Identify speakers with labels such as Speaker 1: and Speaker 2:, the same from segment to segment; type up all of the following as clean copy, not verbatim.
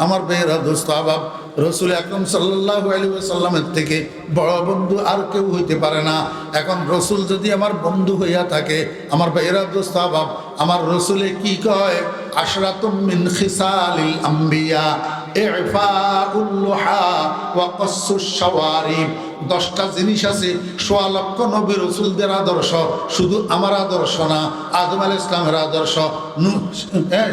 Speaker 1: আমার ভাইয়েরা, দোস্ত আহবাব, রসুল আকরাম সাল্লাল্লাহু আলাইহি ওয়াসাল্লামের থেকে বড় বন্ধু আর কেউ হইতে পারে না। এখন রসুল যদি আমার বন্ধু হইয়া থাকে, আমার ভাইয়েরা, দোস্ত আহবাব, আমার রসুলে কি কয়, আশরাতুম মিন খিসালিল আম্বিয়া ইফাউল লুহা ওয়া কাসসুশ শাওয়ারিব। 10টা জিনিস আছে, 1.25 লক্ষ নবী রসুলদের আদর্শ, শুধু আমার আদর্শ না। আদম আলাইহিস ইসলামের আদর্শ,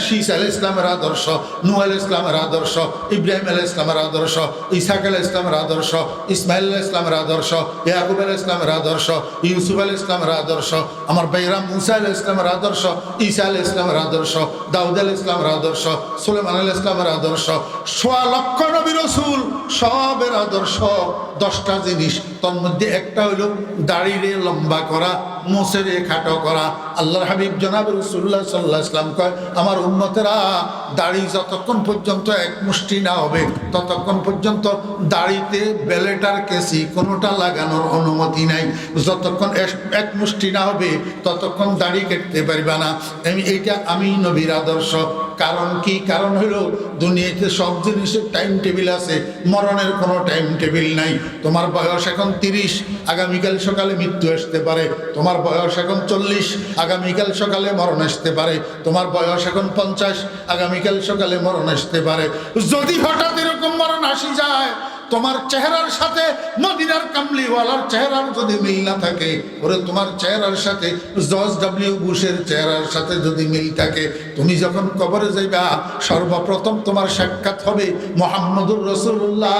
Speaker 1: শীস আলাইহিস ইসলামের আদর্শ, নূহ আলাইহিস ইসলামের আদর্শ, ইব্রাহিম আলাইহিস ইসলামের আদর্শ, ইসহাক আলাইহিস ইসলামের আদর্শ, ইসমাইল আলাইহিস ইসলামের আদর্শ, ইয়াকুব আলাইহিস ইসলামের আদর্শ, ইউসুফ আলাইহিস ইসলামের আদর্শ, আমার ভাইরা মুসা আলাইহিস ইসলামের আদর্শ, ঈসা আলাইহিস ইসলামের আদর্শ, দাউদ আলাইহিস ইসলামের আদর্শ, সুলাইমান আলাইহিস ইসলামের আদর্শ। 1.25 লক্ষ নবী রসুল সবের আদর্শ 10টা জিনিস। তার মধ্যে একটা হইল দাড়িরে লম্বা করা, মোছেরে খাটো করা। আল্লাহর হাবিব জনাব রাসূলুল্লাহ সাল্লাল্লাহু আলাইহি ওয়াসাল্লাম কয়, আমার উম্মতেরা দাড়ি যতক্ষণ পর্যন্ত এক মুষ্টি না হবে ততক্ষণ পর্যন্ত দাড়িতে বেলেটার কেসি কোনোটা লাগানোর অনুমতি নাই। যতক্ষণ এক মুষ্টি না হবে ততক্ষণ দাড়ি কাটতে পারবে না। এইটা আমি নবীর আদর্শ। কারণ কি? কারণ হলো দুনিয়াতে সব জিনিসের টাইম টেবিল আছে, মরণের কোনো টাইম টেবিল নাই। তোমার বয়স এখন 30, আগামীকাল সকালে মৃত্যু আসতে পারে। তোমার বয়স এখন 40, আগামীকাল সকালে মরণ আসতে পারে। তোমার বয়স এখন 50, আগামীকাল সকালে মরণ আসতে পারে। যদি হঠাৎ এরকম মরণ আসি যায়, তোমার চেহারার সাথে মদিনার কামলিওয়ালার চেহারার যদি মিল না থাকে, ওরে তোমার চেহারার সাথে জর্জ ডব্লিউ বুশের চেহারার সাথে যদি মিল থাকে, তুমি যখন কবরে যাইবা সর্বপ্রথম তোমার সাক্ষাৎ হবে মুহাম্মদুর রাসূলুল্লাহ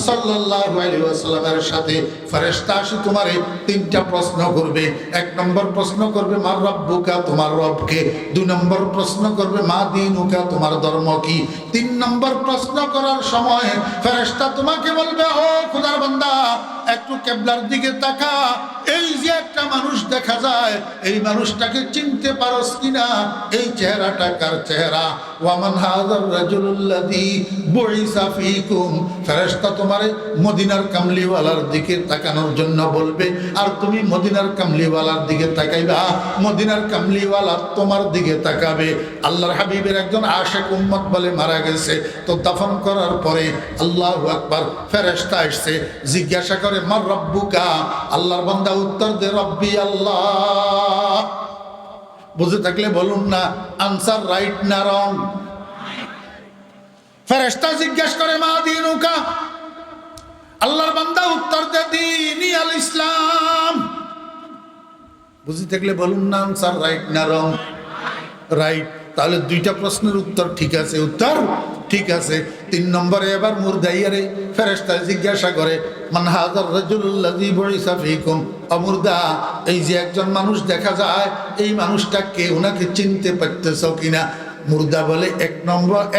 Speaker 1: সাল্লাল্লাহু আলাইহি ওয়াসাল্লামের সাথে। ফেরেশতা আসি তোমারে 3টা প্রশ্ন করবে। 1 নম্বর প্রশ্ন করবে মা রাব্বুকা, তোমার রবকে। 2 নম্বর প্রশ্ন করবে মা দীনুকা, তোমার ধর্ম কি। 3 নম্বর প্রশ্ন করার সময় ফেরেশতা তোমাকে বলবে, ও খোদার বান্দা, একটু কিবলার দিকে তাকা। এই যে একটা মানুষ দেখা যায়, এই মানুষটাকে চিনতে পারোস কিনা? এই চেহারাটা কার চেহারা? ওয়ামান হাযার রাজুলুল্লাযী বুইসা ফীকুম। ফেরেশতা তোমারে মদিনার কামলিওয়ালার দিকে তাকানোর জন্য বলবে, আর তুমি মদিনার কামলিওয়ালার দিকে তাকাইবা, মদিনার কামলিওয়ালা তোমার দিকে তাকাবে। আল্লাহর হাবিবের একজন আশিক উম্মত বলে মারা গেছে, তো দাফন করার পরে আল্লাহু আকবার, ফেরেশতা আসছে, জিজ্ঞাসা করে মার রব্বুকা। আল্লাহর বান্দা উত্তর দে রব্বি আল্লাহ। বুঝে থাকলে বলুন না, আনসার রাইট না রং? ফেরেশতা জিজ্ঞাসা করে মা দীনুকা। আল্লাহর বান্দা উত্তর দে দীনি আল ইসলাম। বুঝে থাকলে বলুন না, আনসার রাইট না রং? রাইট। তাহলে 2টা প্রশ্নের উত্তর ঠিক আছে, উত্তর ঠিক আছে। 3 নম্বরে এবার মুরদাইয়ারে ফেরেশতা জিজ্ঞাসা করে মান হাযার রাজুলুল্লাযী বুইসা ফীকুম। অমুরদা, এই যে একজন মানুষ দেখা যায়, এই মানুষটা কে? ওনাকে চিনতে পারতেছ কিনা? মুর্দা বলে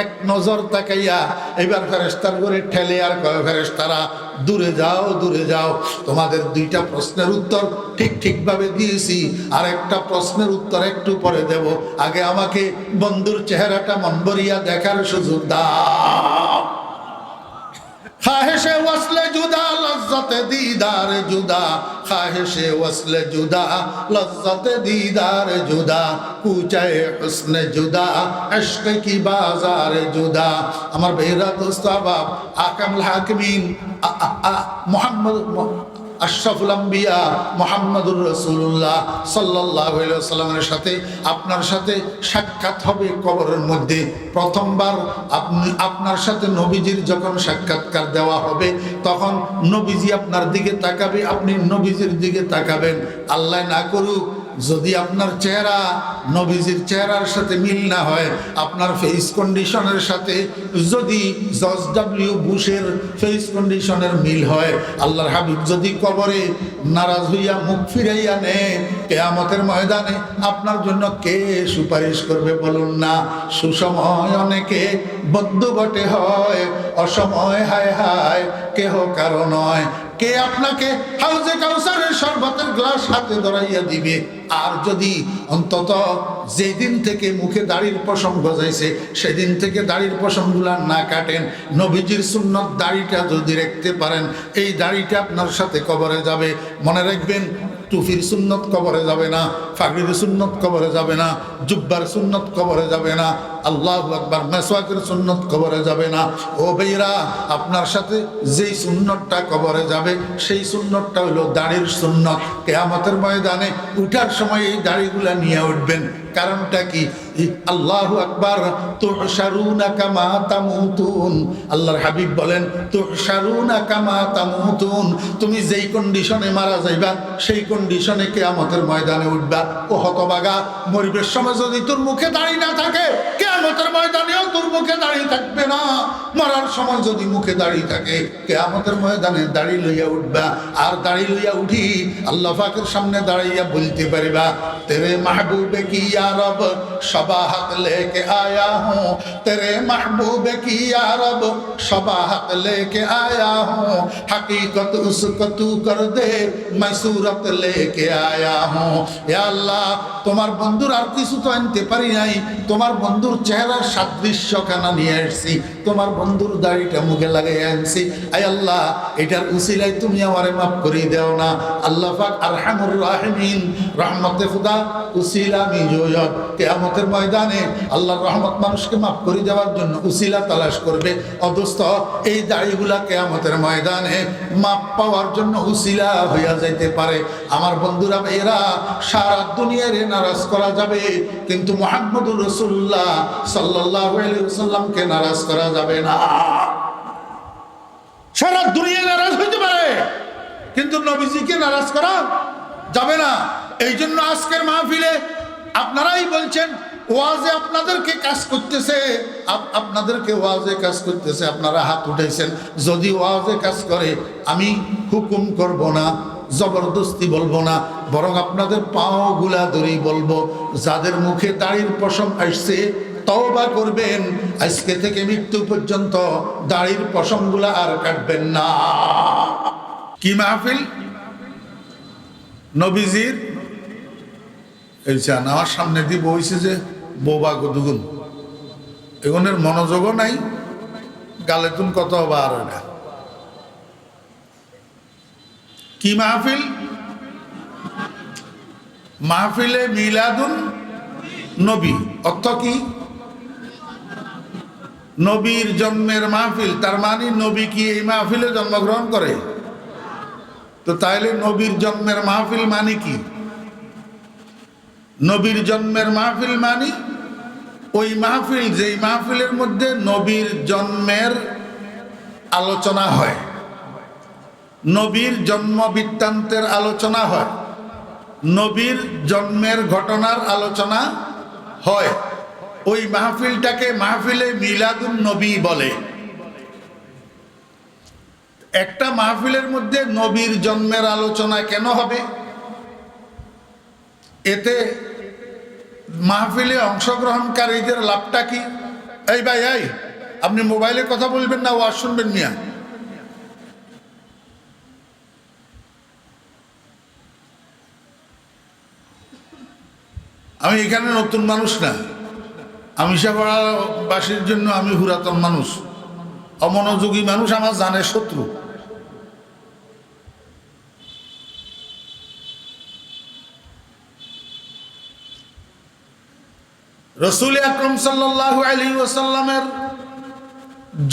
Speaker 1: এক নজর তাকাইয়া এবার ফেরেশতার করে ঠেলে আর কয়, ফেরেশতারা দূরে যাও, দূরে যাও। তোমাদের 2টা প্রশ্নের উত্তর ঠিকভাবে দিয়েছি, আর একটা প্রশ্নের উত্তর একটু পরে দেব। আগে আমাকে বন্ধুর চেহারাটা মন ভরিয়া দেখার সুযোগ দাও। খাহেশে ওয়াসলে জুদা লজ্জতে দিদার জুদা, খাহেশে ওয়াসলে জুদা লজ্জতে দিদার জুদা, কুচায়ে হুসনে জুদা ইশক কি বাজার জুদা। আমার ভাইরা, দোস্ত আহবাব, আকামুল হাকিমিন মুহাম্মদ আশরাফুল আম্বিয়া মুহাম্মদুর রাসূলুল্লাহ সাল্লাল্লাহু আলাইহি ওয়াসাল্লামের সাথে আপনার সাথে সাক্ষাৎ হবে কবরের মধ্যে। প্রথমবার আপনার সাথে নবীজির যখন সাক্ষাৎকার দেওয়া হবে, তখন নবীজি আপনার দিকে তাকাবে, আপনি নবীজির দিকে তাকাবেন। আল্লাহ না করুক যদি আপনার চেহারা নবীজির চেহারার সাথে মিল না হয়, আপনার ফেস কন্ডিশনের সাথে যদি জর্জ ডব্লিউ বুশের ফেস কন্ডিশনের মিল হয়, আল্লাহর হাবিব যদি কবরে নারাজ হইয়া মুখ ফিরাইয়া নেয়, কিয়ামতের ময়দানে আপনার জন্য কে সুপারিশ করবে বলুন না? সুসময় অনেকে বন্ধু বটে হয়, অসময় হায় হায় কেহ কারো নয়। কে আপনাকে হাউজে কাউসারের শরবতের গ্লাস হাতে ধরাইয়া দিবে? আর যদি অন্তত যেদিন থেকে মুখে দাড়ির পশম গজাইছে সেদিন থেকে দাড়ির পশমগুলা না কাটেন, নবীজির সুন্নত দাড়িটা যদি রাখতে পারেন, এই দাড়িটা আপনার সাথে কবরে যাবে। মনে রাখবেন, টুপির সুন্নত কবরে যাবে না, ফাগড়ির সুন্নত কবরে যাবে না, জুব্বার সুন্নত কবরে যাবে না, আল্লাহু আকবার, মেসওয়াকের সুন্নত কবরে যাবে না। ও ভাইরা, আপনার সাথে যেই সুন্নতটা কবরে যাবে সেই সুন্নতটা হলো দাড়ির সুন্নত। কিয়ামতের ময়দানে উঠার সময় এই দাড়িগুলা নিয়ে উঠবেন। কারণটা কি? আল্লাহু আকবার, তুহশারুনা কামা তামুতুন। আল্লাহর হাবিব বলেন, তুহশারুনা কামা তামুতুন, তুমি যেই কন্ডিশনে মারা যাইবা সেই কন্ডিশনে কিয়ামতের ময়দানে উঠবা। ও হতভাগা, মরিবের সময় যদি তোর মুখে দাড়ি না থাকে, কিয়ামতের ময়দানেও তোর মুখে দাড়ি থাকবে না। মরার সময় যদি মুখে দাড়ি থাকে, কিয়ামতের ময়দানে দাড়ি লইয়া উঠবা। আর দাড়ি লইয়া উঠি আল্লাহ পাকের সামনে দাঁড়াইয়া বলতে পারিবা, তেরে মাহবুবে কি ইয়া রব शबाहत लेके आया हूँ, तेरे महबूब की या रब शबाहत लेके आया हूँ, हकीकत उसको तू कर दे मैं सूरत लेके आया हूँ। या अल्लाह, তোমার বন্ধুর আর কিছু তো আনতে পারি নাই, তোমার বন্ধুর চেহারার সাদৃশ্য খানা নিয়ে আসছি, তোমার বন্ধুর দাড়িটা মুখে লাগাই আনছি। আয় আল্লাহ, এটার উসিলায় তুমি আমারে মাফ করে দাও না। আল্লাহ পাক আরহামুর রাহিমিন, রহমতে খুদা উসিলা মিজোয়ত। কিয়ামতের ময়দানে আল্লাহর রহমত মানুষকে মাফ করে দেওয়ার জন্য উসিলা তালাশ করবে। অদস্ত এই দাড়িগুলা কিয়ামতের ময়দানে মাফ পাওয়ার জন্য উসিলা হইয়া যাইতে পারে। আমার বন্ধুরা, এরা সারা দুনিয়ারে নারাজ করা যাবে, কিন্তু মুহাম্মদুর রাসূলুল্লাহ সাল্লাল্লাহু আলাইহি ওয়াসাল্লামকে নারাজ করা যাবে না। সারা দুনিয়া নারাজ হইতে পারে, কিন্তু নবীজিকে নারাজ করা যাবে না। এই জন্য আজকের মাহফিলে আপনারাই বলছেন, ওয়াজে আপনাদেরকে কাজ করতেছে, আপনাদেরকে ওয়াজে কাজ করতেছে, আপনারা হাত উঠাইছেন। যদি ওয়াজে কাজ করে, আমি হুকুম করব না, জবরদস্তি বলবো না, বরং আপনাদের পাও গুলা ধরেই বলবো, যাদের মুখে দাড়ির পশম আসছে তওবা করবেন, আজকে থেকে মৃত্যু পর্যন্ত দাড়ির পশমগুলা আর কাটবেন না। কি মাহফিল? নবীজির এই চান আমার সামনে দিয়ে বইছে যে বোবা গদুগুন, এগুনের মনোযোগও নাই, গালে তুন কত বার না। কি মাহফিল? মাহফিলে মিলাদুন নবী। অর্থ কি? নবীর জন্মের মাহফিল। তার মানে নবী কি এই মাহফিলে জন্মগ্রহণ করে? তো তাইলে নবীর জন্মের মাহফিল মানে কি? নবীর জন্মের মাহফিল মানে ওই মাহফিল যেই মাহফিলের মধ্যে নবীর জন্মের আলোচনা হয়, নবীর জন্ম বৃত্তান্তের আলোচনা হয়, নবীর জন্মের ঘটনার আলোচনা হয়। ওই মাহফিলটাকে মাহফিলে মিলাদুন নবী বলে। একটা মাহফিলের মধ্যে নবীর জন্মের আলোচনা কেন হবে? এতে মাহফিলে অংশগ্রহণকারীদের লাভটা কি? এই ভাই, এই আপনি মোবাইলে কথা বলবেন না, ওয়াজ শুনবেন মিয়া? আমি এখানে নতুন মানুষ না, আমি সাপাড়াবাসীর জন্য আমি পুরাতন মানুষ, অমনোযোগী মানুষ আমার জানের শত্রু। রাসূল আকরাম সাল্লাল্লাহু আলাইহি ওয়াসাল্লামের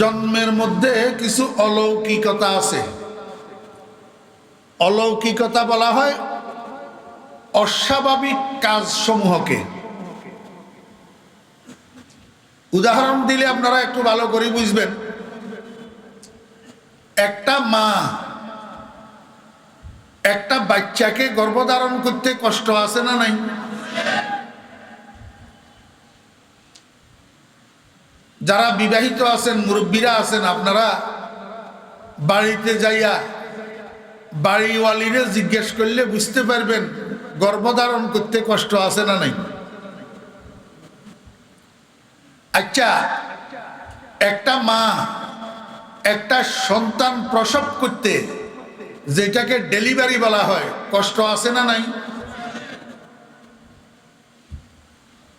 Speaker 1: জন্মের মধ্যে কিছু অলৌকিকতা আছে। অলৌকিকতা বলা হয় অস্বাভাবিক কাজসমূহকে। উদাহরণ দিলে আপনারা একটু ভালো করে বুঝবেন। একটা মা একটা বাচ্চাকে গর্ভধারণ করতে কষ্ট আছে না নাই? যারা বিবাহিত আছেন, মুরব্বীরা আছেন, আপনারা বাড়িতে যাইয়া বাড়িওয়ালিরে জিজ্ঞেস করলে বুঝতে পারবেন গর্ভধারণ করতে কষ্ট আছে না নাই। আচ্ছা, একটা মা একটা সন্তান প্রসব করতে, যেটাকে ডেলিভারি বলা হয়, কষ্ট আছে না নাই?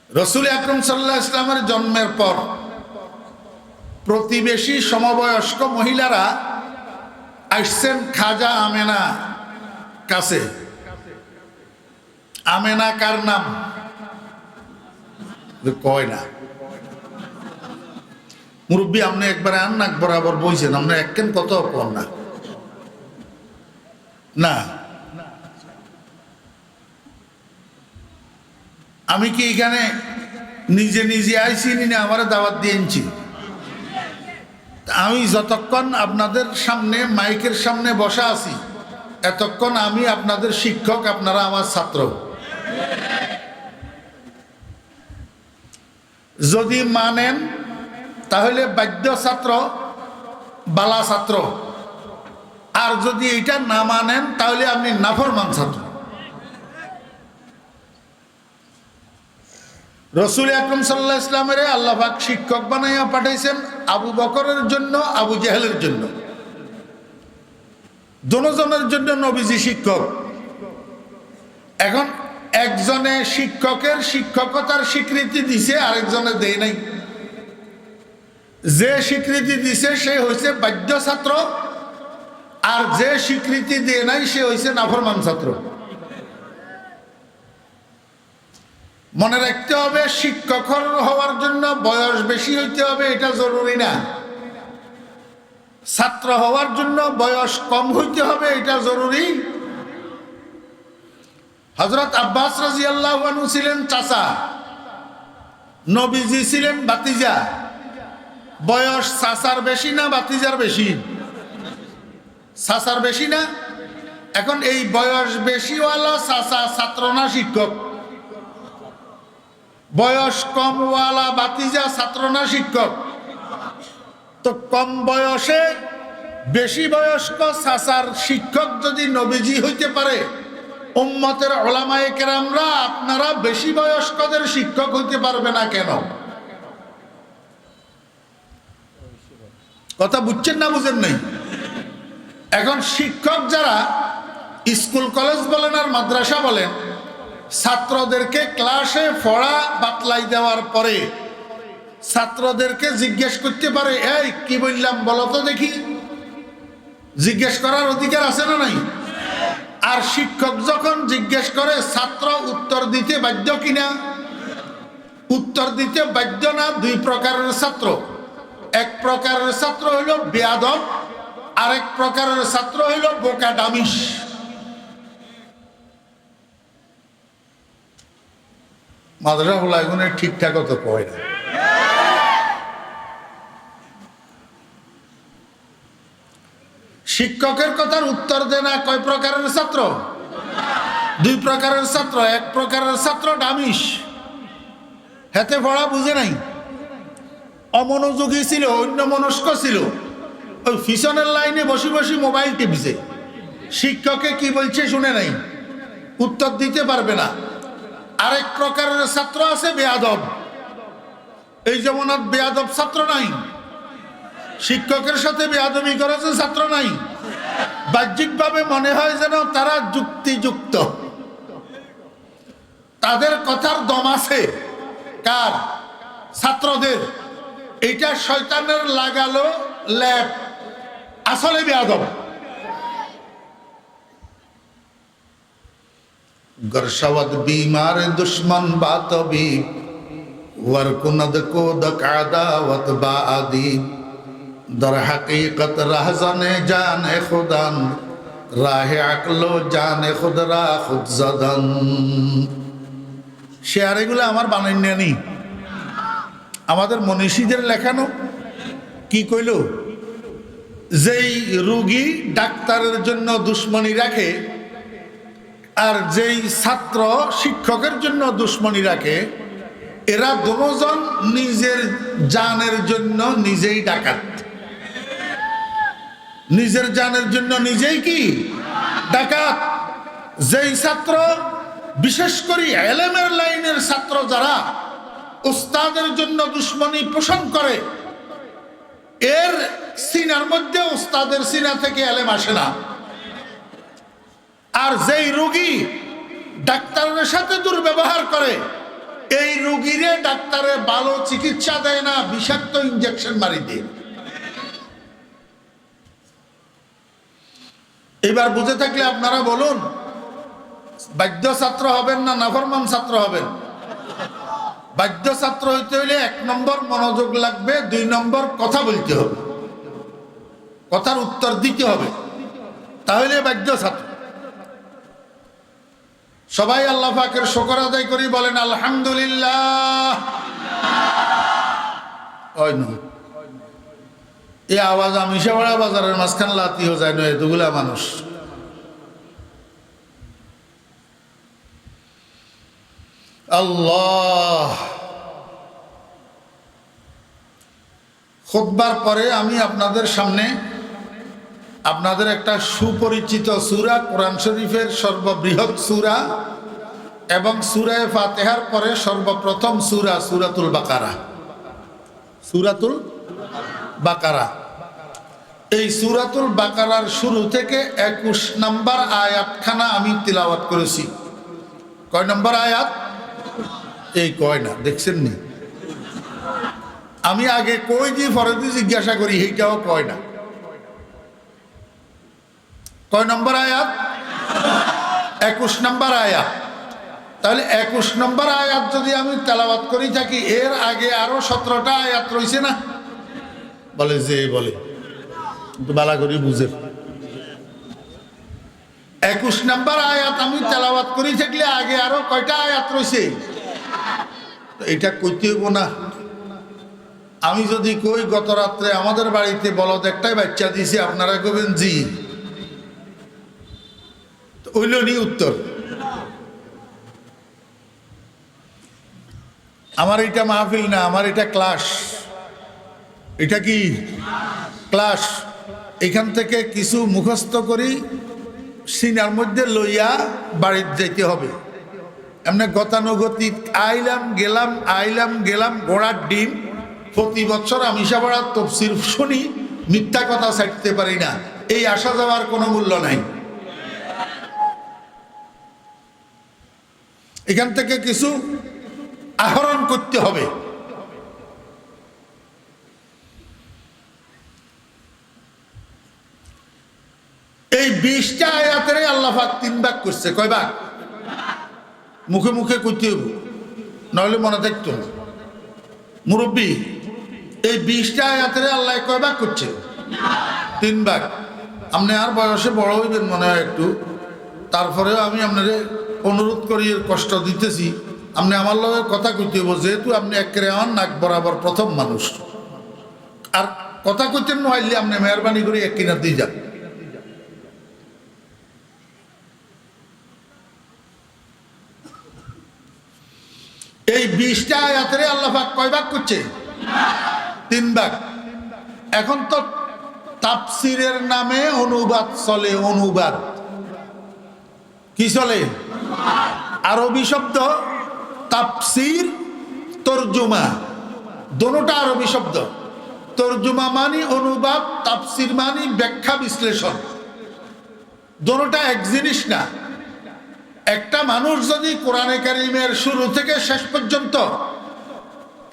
Speaker 1: রাসূল আকরাম সাল্লাল্লাহু আলাইহি ওয়াসাল্লামের জন্মের পর প্রতিবেশী সমবয়স্ক মহিলারা আসছেন খাজা আমেনা কাছে। আমেনা কার নাম? কয় না। মুরব্বী আপনি একবারে আন নাক বরাবর বইছেন, আপনি এককেন কত কম না না। আমি কি এখানে নিজে নিজে আইছি না আমার দাওয়াত দিয়েছি? আমি যতক্ষণ আপনাদের সামনে মাইকের সামনে বসা আছি এতক্ষণ আমি আপনাদের শিক্ষক, আপনারা আমার ছাত্র। যদি মানেন তাহলে বাধ্য ছাত্র, বালা ছাত্র, আর যদি এটা না মানেন তাহলে আপনি নাফরমান ছাত্র। রসুল আকরম সাল্লাল্লাহু আলাইহি ইসলামের আল্লাহ পাক শিক্ষক বানাইয়া পাঠাইছেন আবু বকরের জন্য, আবু জেহেলের জন্য, দুজনের জন্য নবীজি শিক্ষক। এখন একজনে শিক্ষকের শিক্ষকতার স্বীকৃতি দিছে, আরেকজনে দেয় নাই। যে স্বীকৃতি দিছে সে হয়েছে বাধ্য ছাত্র, আর যে স্বীকৃতি দেয় নাই সে হয়েছে নাফরমান ছাত্র। মনে রাখতে হবে, শিক্ষক হওয়ার জন্য বয়স বেশি হইতে হবে এটা জরুরি না। ছাত্র হওয়ার জন্য বয়স কম হইতে হবে এটা জরুরি। হযরত আব্বাস রাদিয়াল্লাহু আনহু ছিলেন চাচা, নবীজি ছিলেন ভাতিজা। বয়স চাচার বেশি না ভাতিজার বেশি? চাচার বেশি না? এখন এই বয়স বেশিওয়ালা চাচা ছাত্র না শিক্ষক? বয়স কমওয়ালা ভাতিজা ছাত্র না শিক্ষক? তো কম বয়সে বেশি বয়স্ক চাচার শিক্ষক যদি নবীজি হইতে পারে, উম্মতের উলামায়ে কেরামরা আপনারা বেশি বয়স্কদের শিক্ষক হইতে পারবে না কেন? কথা বুঝছেন না বুঝেন নাই? এখন শিক্ষক যারা স্কুল কলেজ বলেন আর মাদ্রাসা বলেন, ছাত্রদেরকে ক্লাসে পড়া বাতলাই দেওয়ার পরে ছাত্রদেরকে জিজ্ঞেস করতে পারে, এই কি বললাম বলো তো দেখি। জিজ্ঞেস করার অধিকার আছে না নাই? আর শিক্ষক যখন জিজ্ঞেস করে ছাত্র উত্তর দিতে বাধ্য কিনা? উত্তর দিতে বাধ্য না। দুই প্রকারের ছাত্র, এক প্রকারের ছাত্র হইল বেয়াদব, আরেক প্রকারের ছাত্র হইল বোকা ডামিস। মাদ্রাসা হলো এগুলো ঠিকঠাক তো কয় না। শিক্ষকের কথার উত্তর দেয় না কয় প্রকারের ছাত্র? দুই প্রকারের ছাত্র। এক প্রকারের ছাত্র ডামিস, হেতে পড়া বুঝে নাই, অমনোযোগী ছিল, অন্যমনস্ক ছিল, ওই পিছনের লাইনে বসে বসে মোবাইল টিপছে, শিক্ষকে কি বলছে শুনে নাই, উত্তর দিতে পারবে না। আরেক প্রকারের ছাত্র আছে বেয়াদব। এই যেমন আর বেয়াদব ছাত্র নাই, শিক্ষকের সাথে বেয়াদবি করেছে ছাত্র নাই। বাহ্যিকভাবে মনে হয় যেন তারা যুক্তিযুক্ত, তাদের কথার দম আছে। কার? ছাত্রদের। এইটা শয়তানের লাগালো ল্যাপ, আসলে বেয়াদব। গরশাওয়াত বিমার দুশ্মন বাতবি ওয়ারকুনদ কো দকাদাওয়াত বাদি দর হাকিকত রাহজানে জানে খুদান রাহে আকলো জানে খুদরা খুদজাদান। শেয়ার এগুলো আমার বানাইনি নি, আমাদের মনীষীদের লেখানো। কি কইল? যেই রোগী ডাক্তারের জন্য দুশ্মনী রাখে আর যেই ছাত্র শিক্ষকের জন্য দুশ্মনী রাখে, এরা দুজন নিজের জানের জন্য নিজেই ডাকাত। নিজের জানের জন্য নিজেই কি ডাকাত। যেই ছাত্র, বিশেষ করে এলেমের লাইনের ছাত্র যারা উস্তাদের জন্য দুশ্মনী পোষণ করে, এর সিনার মধ্যে উস্তাদের সিনা থেকে এলেম আসে না। আর যেই রোগী ডাক্তারের সাথে দুর্ব্যবহার করে, এই রোগীরে ডাক্তারে ভালো চিকিৎসা দেয় না, বিষাক্ত ইনজেকশন মারি দেয়। এবার বুঝে থাকলে আপনারা বলুন, বাধ্য ছাত্র হবেন না নাফরমান ছাত্র হবেন? বাধ্য ছাত্র হইতে হইলে 1 নম্বর মনোযোগ লাগবে, 2 নম্বর কথা বলতে হবে, কথার উত্তর দিতে হবে, তাহলে বাধ্য ছাত্র। সবাই আল্লাহ পাকের শুকর আদায় করি, বলেন আলহামদুলিল্লাহ। ওই না এই আওয়াজ আমিষাপাড়া বাজারের মাঝখান লাতি হয়ে যায় না, এতগুলা মানুষ। আল্লাহ, খুতবার পরে আমি আপনাদের সামনে আপনাদের একটা সুপরিচিত সূরা, কোরআন শরীফের সর্ববৃহৎ সূরা এবং সূরা ফাতিহার পরে সর্বপ্রথম সূরা, সূরাতুল বাকারা। সূরাতুল বাকারা, এই সূরাতুল বাকারার শুরু থেকে 21 নম্বর আয়াতখানা আমি তিলাওয়াত করেছি। কয় নম্বর আয়াত? এই কয় না, দেখছেন নি? আমি আগে কই যে ফরদি জিজ্ঞাসা করি, এইটাও কয় না। কয় নম্বর আয়াত? 21 নম্বর আয়াত। তাহলে 21 নম্বর আয়াত যদি আমি তেলাওয়াত করি থাকি, এর আগে আরো 17টা আয়াত রয়েছে না? বলে যে বলে বালা করি বুঝে। 21 নম্বর আয়াত আমি তেলাওয়াত করি থাকলে আগে আরো কয়টা আয়াত রয়েছে? এটা কইতে হইব না। আমি যদি কই গত রাত্রে আমাদের বাড়িতে বলদ একটাই বাচ্চা দিয়েছে, আপনারা কবেন জি, হইল নি উত্তর? আমার এটা মাহফিল না, আমার এটা ক্লাস। এটা কি ক্লাস? এখান থেকে কিছু মুখস্থ করি, সিনার মধ্যে লইয়া বাড়িতে যাইতে হবে। এমনি গতানুগতিক আইলাম গেলাম আইলাম গেলাম ঘোড়ার ডিম। প্রতি বছর আমি সাবাড়ার তফসির শুনি, মিথ্যা কথা ছাড়তে পারি না, এই আসা যাওয়ার কোনো মূল্য নাই। এখান থেকে কিছু আহরণ করতে হবে। এই 20টা আয়াতের আল্লাহ পাক 3 ভাগ করছে। কয় ভাগ? মুখে মুখে কইতে হবে, নাহলে মনে থাকতো না। মুরব্বী, এই 20টা আয়াতের আল্লাহ কয় ভাগ করছে? 3 ভাগ। আপনি আর বয়সে বড় হইবেন মনে হয় একটু, তারপরেও আমি আপনাদের অনুরোধ করি, কষ্ট দিতেছি, আপনি আমার লগে কথা কইতে হইব, যেহেতু আপনি একেবারে আমার নাক বরাবর প্রথম মানুষ। আর কথা কইতেন নইলে আপনি মেহরবানি করে এক কিনার দিয়ে যান। এই 20টা আয়াতের আল্লাহ পাক কয় ভাগ করছে? 3 ভাগ। এখন তো তাফসিরের নামে অনুবাদ চলে। অনুবাদ কি চলে? আরবি শব্দ তাফসির, তরজুমা, দোনোটা আরবি শব্দ। তরজুমা মানি অনুবাদ, তাফসির মানি ব্যাখ্যা বিশ্লেষণ। দোনোটা এক জিনিস না। একটা মানুষ যদি কোরআনে কারিমের শুরু থেকে শেষ পর্যন্ত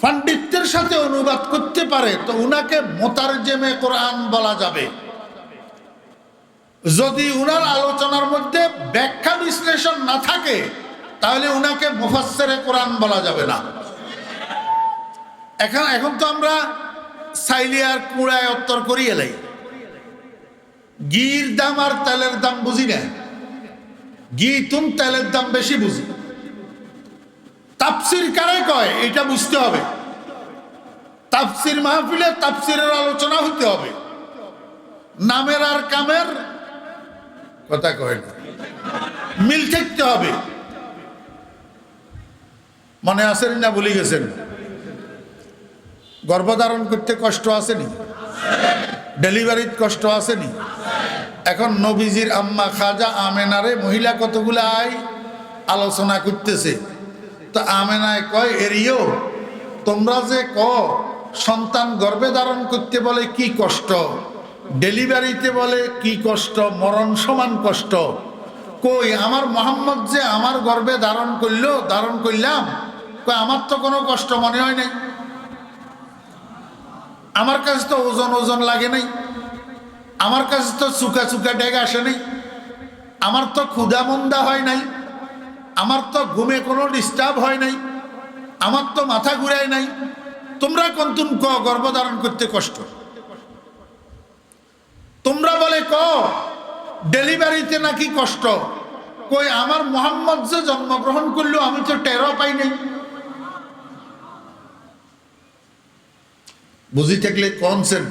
Speaker 1: পাণ্ডিত্যের সাথে অনুবাদ করতে পারে, তো উনাকে মুতারজেমে কোরআন বলা যাবে। যদি উনার আলোচনার মধ্যে ব্যাখ্যা বিশ্লেষণ না থাকে, তাহলে উনাকে মুফাসসিরে কোরআন বলা যাবে না। এখন তো আমরা সাইলি আর কুড়ায় উত্তর করি এলাই, ঘির দাম আর তেলের দাম বুঝি না, ঘি তুম তেলের দাম বেশি বুঝি। তাফসির কারে কয় এটা বুঝতে হবে। তাফসির মাহফিলে তাফসিরের আলোচনা হতে হবে, নামের আর কামের কথা কয় না, মিল থাকতে হবে। মনে আছেন না ভুলে গেছেন? গর্ভধারণ করতে কষ্ট আসেনি? ডেলিভারির কষ্ট আসেনি? এখন নবীজির আম্মা খাজা আমেনারে মহিলা কতগুলো আলোচনা করতেছে। তো আমেনায় কয়, এরিও তোমরা যে সন্তান গর্ভে ধারণ করতে বলে কি কষ্ট, ডেলিভারিতে বলে কি কষ্ট, মরণ সমান কষ্ট। কই আমার মোহাম্মদ যে আমার গর্ভে ধারণ করলাম, কই আমার তো কোনো কষ্ট মনে হয় নাই, আমার কাছে তো ওজন ওজন লাগে নাই, আমার কাছে তো চুকা চুকা ডেগ আসে নাই, আমার তো ক্ষুধা মন্দা হয় নাই, আমার তো ঘুমে কোনো ডিস্টার্ব হয় নাই, আমার তো মাথা ঘুরায় নাই, তোমরা কন্তুন ক গর্ভধারণ করতে কষ্ট, তোমরা বলে ক ডেলিভারিতে নাকি কষ্ট, কই আমার মোহাম্মদ যে জন্মগ্রহণ করলো আমি তো টেরও পাই নাই। বুঝি থাকলে কনসেন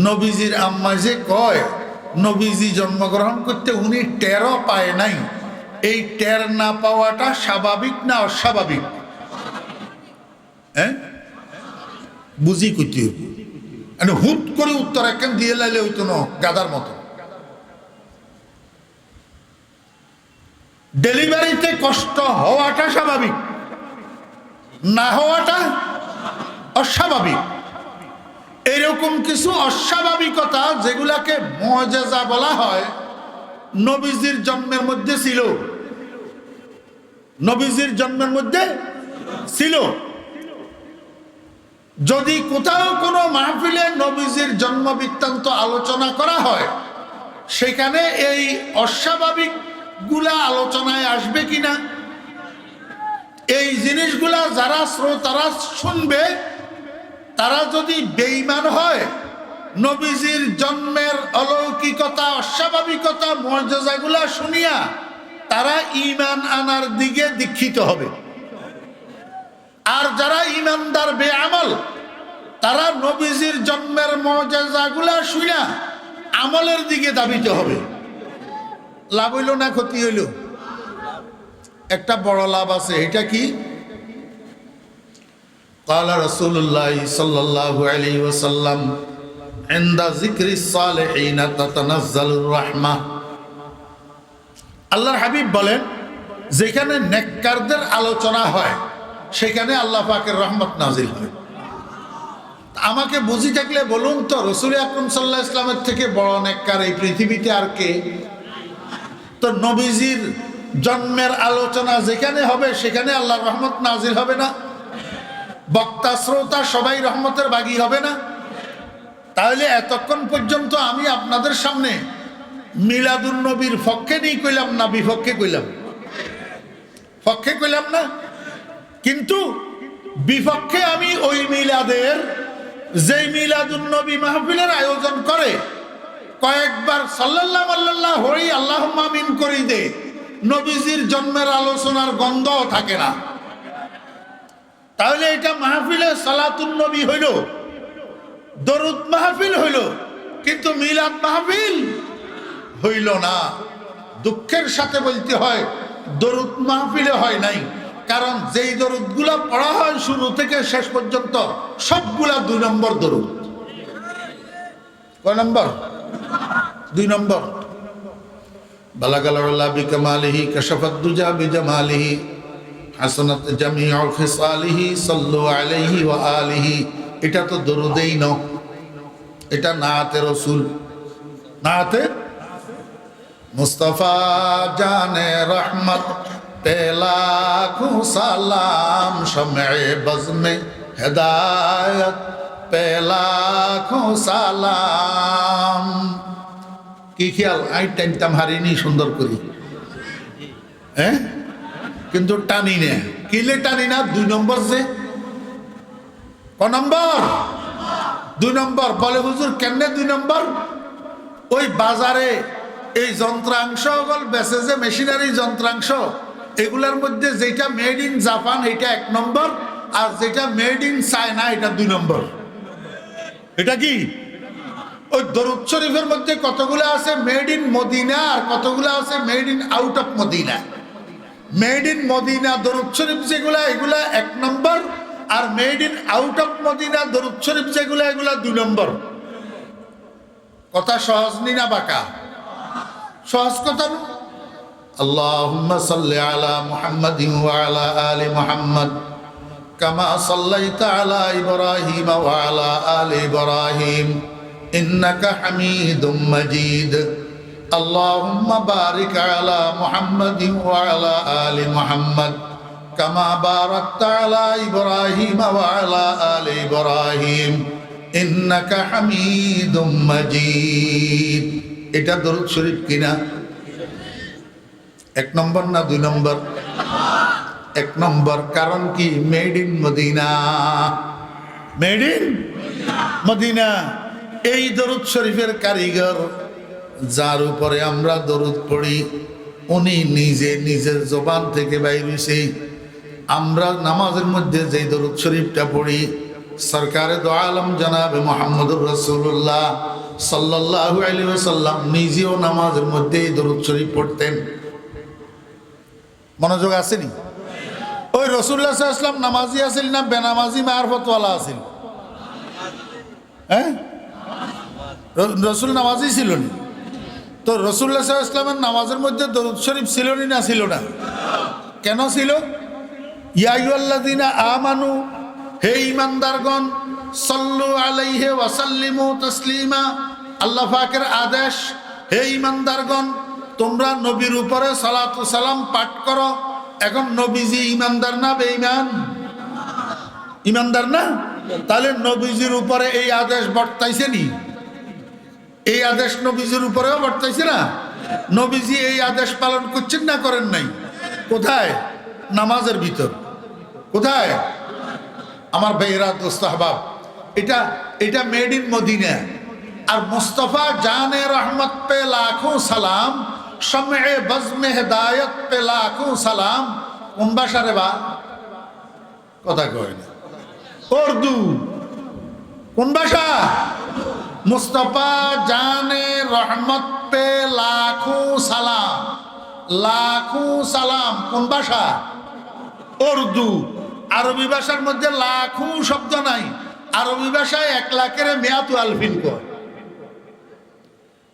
Speaker 1: নবীজির আম্মা যে কয় নবীজি জন্মগ্রহণ করতে উনি টেরও পায় নাই, এই টের না পাওয়াটা স্বাভাবিক না অস্বাভাবিক? হ্যাঁ বুঝি কইতে হুট করে উত্তর একখান দিয়ে লাইলে হইতো না গাদার মতো। ডেলিভারিতে কষ্ট হওয়াটা স্বাভাবিক, না হওয়াটা অস্বাভাবিক। এরকম কিছু অস্বাভাবিকতা যেগুলাকে মুআজিজা বলা হয় নবীজির জন্মের মধ্যে ছিল, নবীজির জন্মের মধ্যে ছিল। যদি কোথাও কোনো মাহফিলে নবীজির জন্ম বৃত্তান্ত আলোচনা করা হয় সেখানে এই অস্বাভাবিক গুলা আলোচনায় আসবে কিনা, এই জিনিসগুলা যারা শ্রোতারা শুনবে তারা যদি বেঈমান হয়, নবীজির জন্মের অলৌকিকতা অস্বাভাবিকতা মুআজিজাগুলা শুনিয়া তারা ঈমান আনার দিকে দীক্ষিত হবে। আর যারা ঈমানদার বেআমল তারা নবীজির জন্মের মুআজিজাগুলা শুনিয়া আমলের দিকে ধাবিত হবে। লাভ হইল না ক্ষতি হইল? একটা বড় লাভ আছে। এটা কি? ক্বালা রাসূলুল্লাহ সাল্লাল্লাহু আলাইহি ওয়াসাল্লাম ইনদা যিকরিস সালিহিনা তাতানাজ্জালুর রাহমাহ। আল্লাহর হাবিব বলেন যেখানে নেককারদের আলোচনা হয় সেখানে আল্লাহ পাকের রহমত নাজিল হয়। আমাকে বুঝি থাকলে বলুন তো, রাসূল আকরাম সাল্লাল্লাহু আলাইহি ওয়াসাল্লামের থেকে বড় নেককার এই পৃথিবীতে আর কে? তো নবীজির জন্মের আলোচনা যেখানে হবে সেখানে আল্লাহর রহমত নাজিল হবে না? বক্তা শ্রোতা সবাই রহমতের ভাগী হবে না? তাহলে এতক্ষণ পর্যন্ত আমি আপনাদের সামনে মিলাদুন নবীর পক্ষে নেই কইলাম না বিপক্ষে কইলাম? পক্ষে কইলাম না, কিন্তু বিপক্ষে আমি ওই মিলাদের, যেই মিলাদুন নবী মাহফিলের আয়োজন করে কয়েকবার সাল্লাল্লাহু আলাইহি আল্লাহুম্মা আমিন করি দে, নবীজির জন্মের আলোচনার গন্ধও থাকে না। তাহলে এটা মাহফিলে সালাতুন নবী হইল, দরুদ মাহফিল হইল, কিন্তু মিলাদ মাহফিল হইল না। দুঃখের সাথে বলতে হয় দরুদ মাহফিলে হয় নাই, কারণ যেই দরুদগুলা পড়া হয় শুরু থেকে শেষ পর্যন্ত সবগুলা 2 নম্বর দরুদ। কয় নম্বর? 2 নম্বর। বালাগাল উলা বিকামালিহি কাশাফাদ দুজা বিজামালিহি হাসানাত জামিউ খিসালিহি সাল্লু আলাইহি ওয়া আলিহি। এটা তো দরুদেই ন, এটা নাতে রাসূল। নাতে মুস্তাফা জানে রহমত पे लाखों सलाम, शम्ए बज़्म हिदायत पे लाखों सलाम। কি খেয়াল আই টানতাম হারিনি সুন্দর করি, হ্যাঁ কিন্তু টানি না। কিলে টানি না? 2 নম্বর। যে ক নম্বর? 2 নম্বর। বলে হুজুর কেমনে 2 নম্বর? ওই বাজারে এই যন্ত্রাংশ বেচে যে মেশিনারি যন্ত্রাংশ, এগুলার মধ্যে যেটা মেড ইন জাপান এটা 1 নম্বর, আর যেটা মেড ইন চায়না এটা 2 নম্বর। এটা কি? ওই দরুদ শরীফের মধ্যে কতগুলো আছে মেড ইন মদিনা আর কতগুলো আছে made in out of Medina. Made in Medina দরুদ শরীফ যেগুলা এগুলা 1 নম্বর, আর made in out of Medina দরুদ শরীফ যেগুলা এগুলা 2 নম্বর। কথা সহজ নি না বাঁকা? সহজ কথা না? আল্লাহুম্মা সাল্লি আলা মুহাম্মাদিন ওয়া আলা আলি মুহাম্মাদ কামা সাল্লাইতা আলা ইব্রাহিম ওয়া আলা আলি ইব্রাহিম ইন্নাকা হামিদুম মাজিদ। আল্লাহুম্মা বারিক আলা মুহাম্মাদিন ওয়া আলা আলি মুহাম্মাদ কামা বারাকতা আলা ইব্রাহিম ওয়া আলা আলি ইব্রাহিম ইন্নাকা হামিদুম মাজিদ। এটা দরুদ শরীফ কিনা? 1 নম্বর না 2 নম্বর? এক নম্বর কারণ কি? Made in Medina. Made in Medina. এই দরুদ শরীফের কারিগর, যার উপরে আমরা দরুদ পড়ি, উনি নিজে নিজের জবান থেকে বাইর হইছে। আমরা নামাজের মধ্যে যে দরুদ শরীফটা পড়ি, সরকারে দো আলম জনাবে মুহাম্মদুর রাসূলুল্লাহ সাল্লাল্লাহু আলাইহি ওয়াসাল্লাম নিজেও নামাজের মধ্যে এই দরুদ শরীফ পড়তেন। মনোযোগ আসেনি? ওই রাসূলুল্লাহ সাল্লাল্লাহু আলাইহি ওয়াসাল্লাম নামাজি আছিল না বেনামাজি মারফতওয়ালা আছিল? হ্যাঁ, রসুল নামাজি ছিল না? তো রাসূলুল্লাহ সাল্লাল্লাহু আলাইহি ওয়াসাল্লামের নামাজের মধ্যে দরুদ শরীফ ছিল না ছিল না? কেন ছিল? ইয়া আইয়ুহাল্লাযীনা আমানু, হে ঈমানদারগণ, সাল্লু আলাইহি ওয়া সাল্লিমু তাসলিমা। আল্লাহ পাকের আদেশ, হে ঈমানদারগণ, তোমরা নবীর উপরে সালাত ও সালাম পাঠ করো। এখন নবীজি ঈমানদার না বেঈমান? ঈমানদার না? তাহলে নবীজির উপরে এই আদেশ বর্তাইছে নি? এই আদেশ নবীজির উপরেও বর্তাইছে না? নবীজি এই আদেশ পালন করছেন না করেন নাই? কোথায়? নামাজের ভিতর। কোথায়? আমার ভাইয়েরা, দোস্ত আহবাব, এটা মেড ইন মদিনা। আর মুস্তফা জানে রহমত পে লাখো সালাম, শমে বজমে হেদায়ত পে লাখো সালাম। কোন ভাষা রে বা? কথা কয় না। উর্দু। কোন ভাষা? মুস্তফা জানে রহমত পে লাখো সালাম। লাখো সালাম কোন ভাষা? উর্দু। আরবি ভাষার মধ্যে লাখো শব্দ নাই। আরবি ভাষায় 1 লাখের মেয়াতু আলফিন কয়।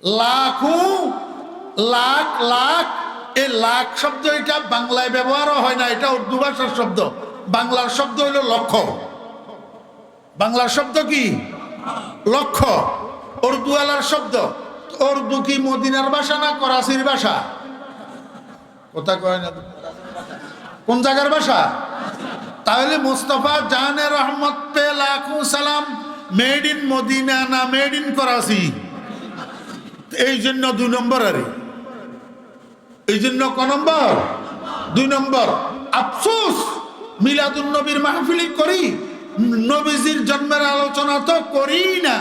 Speaker 1: লাখো, লাখ, লাখ, এই লাখ শব্দ এটা বাংলায় ব্যবহারও হয় না, এটা উর্দু ভাষার শব্দ। বাংলার শব্দ হইল লক্ষ। বাংলার শব্দ কি? লক্ষ। উর্দুওয়ালার শব্দ। উর্দু কি মদিনার ভাষা না করাচির ভাষা? কথা কয় না। কোন জায়গার ভাষা? তাহলে মুস্তফা জানে রহমত পে লাখো সালাম মেড ইন মদিনা না মেড ইন করাচি? এই জন্য 2 নম্বর। আরে এই জন্য ক নম্বর? 2 নম্বর। আফসোস, মিলাদুন নবীর মাহফিলি করি, নবীজির জন্মের আলোচনা তো করি না।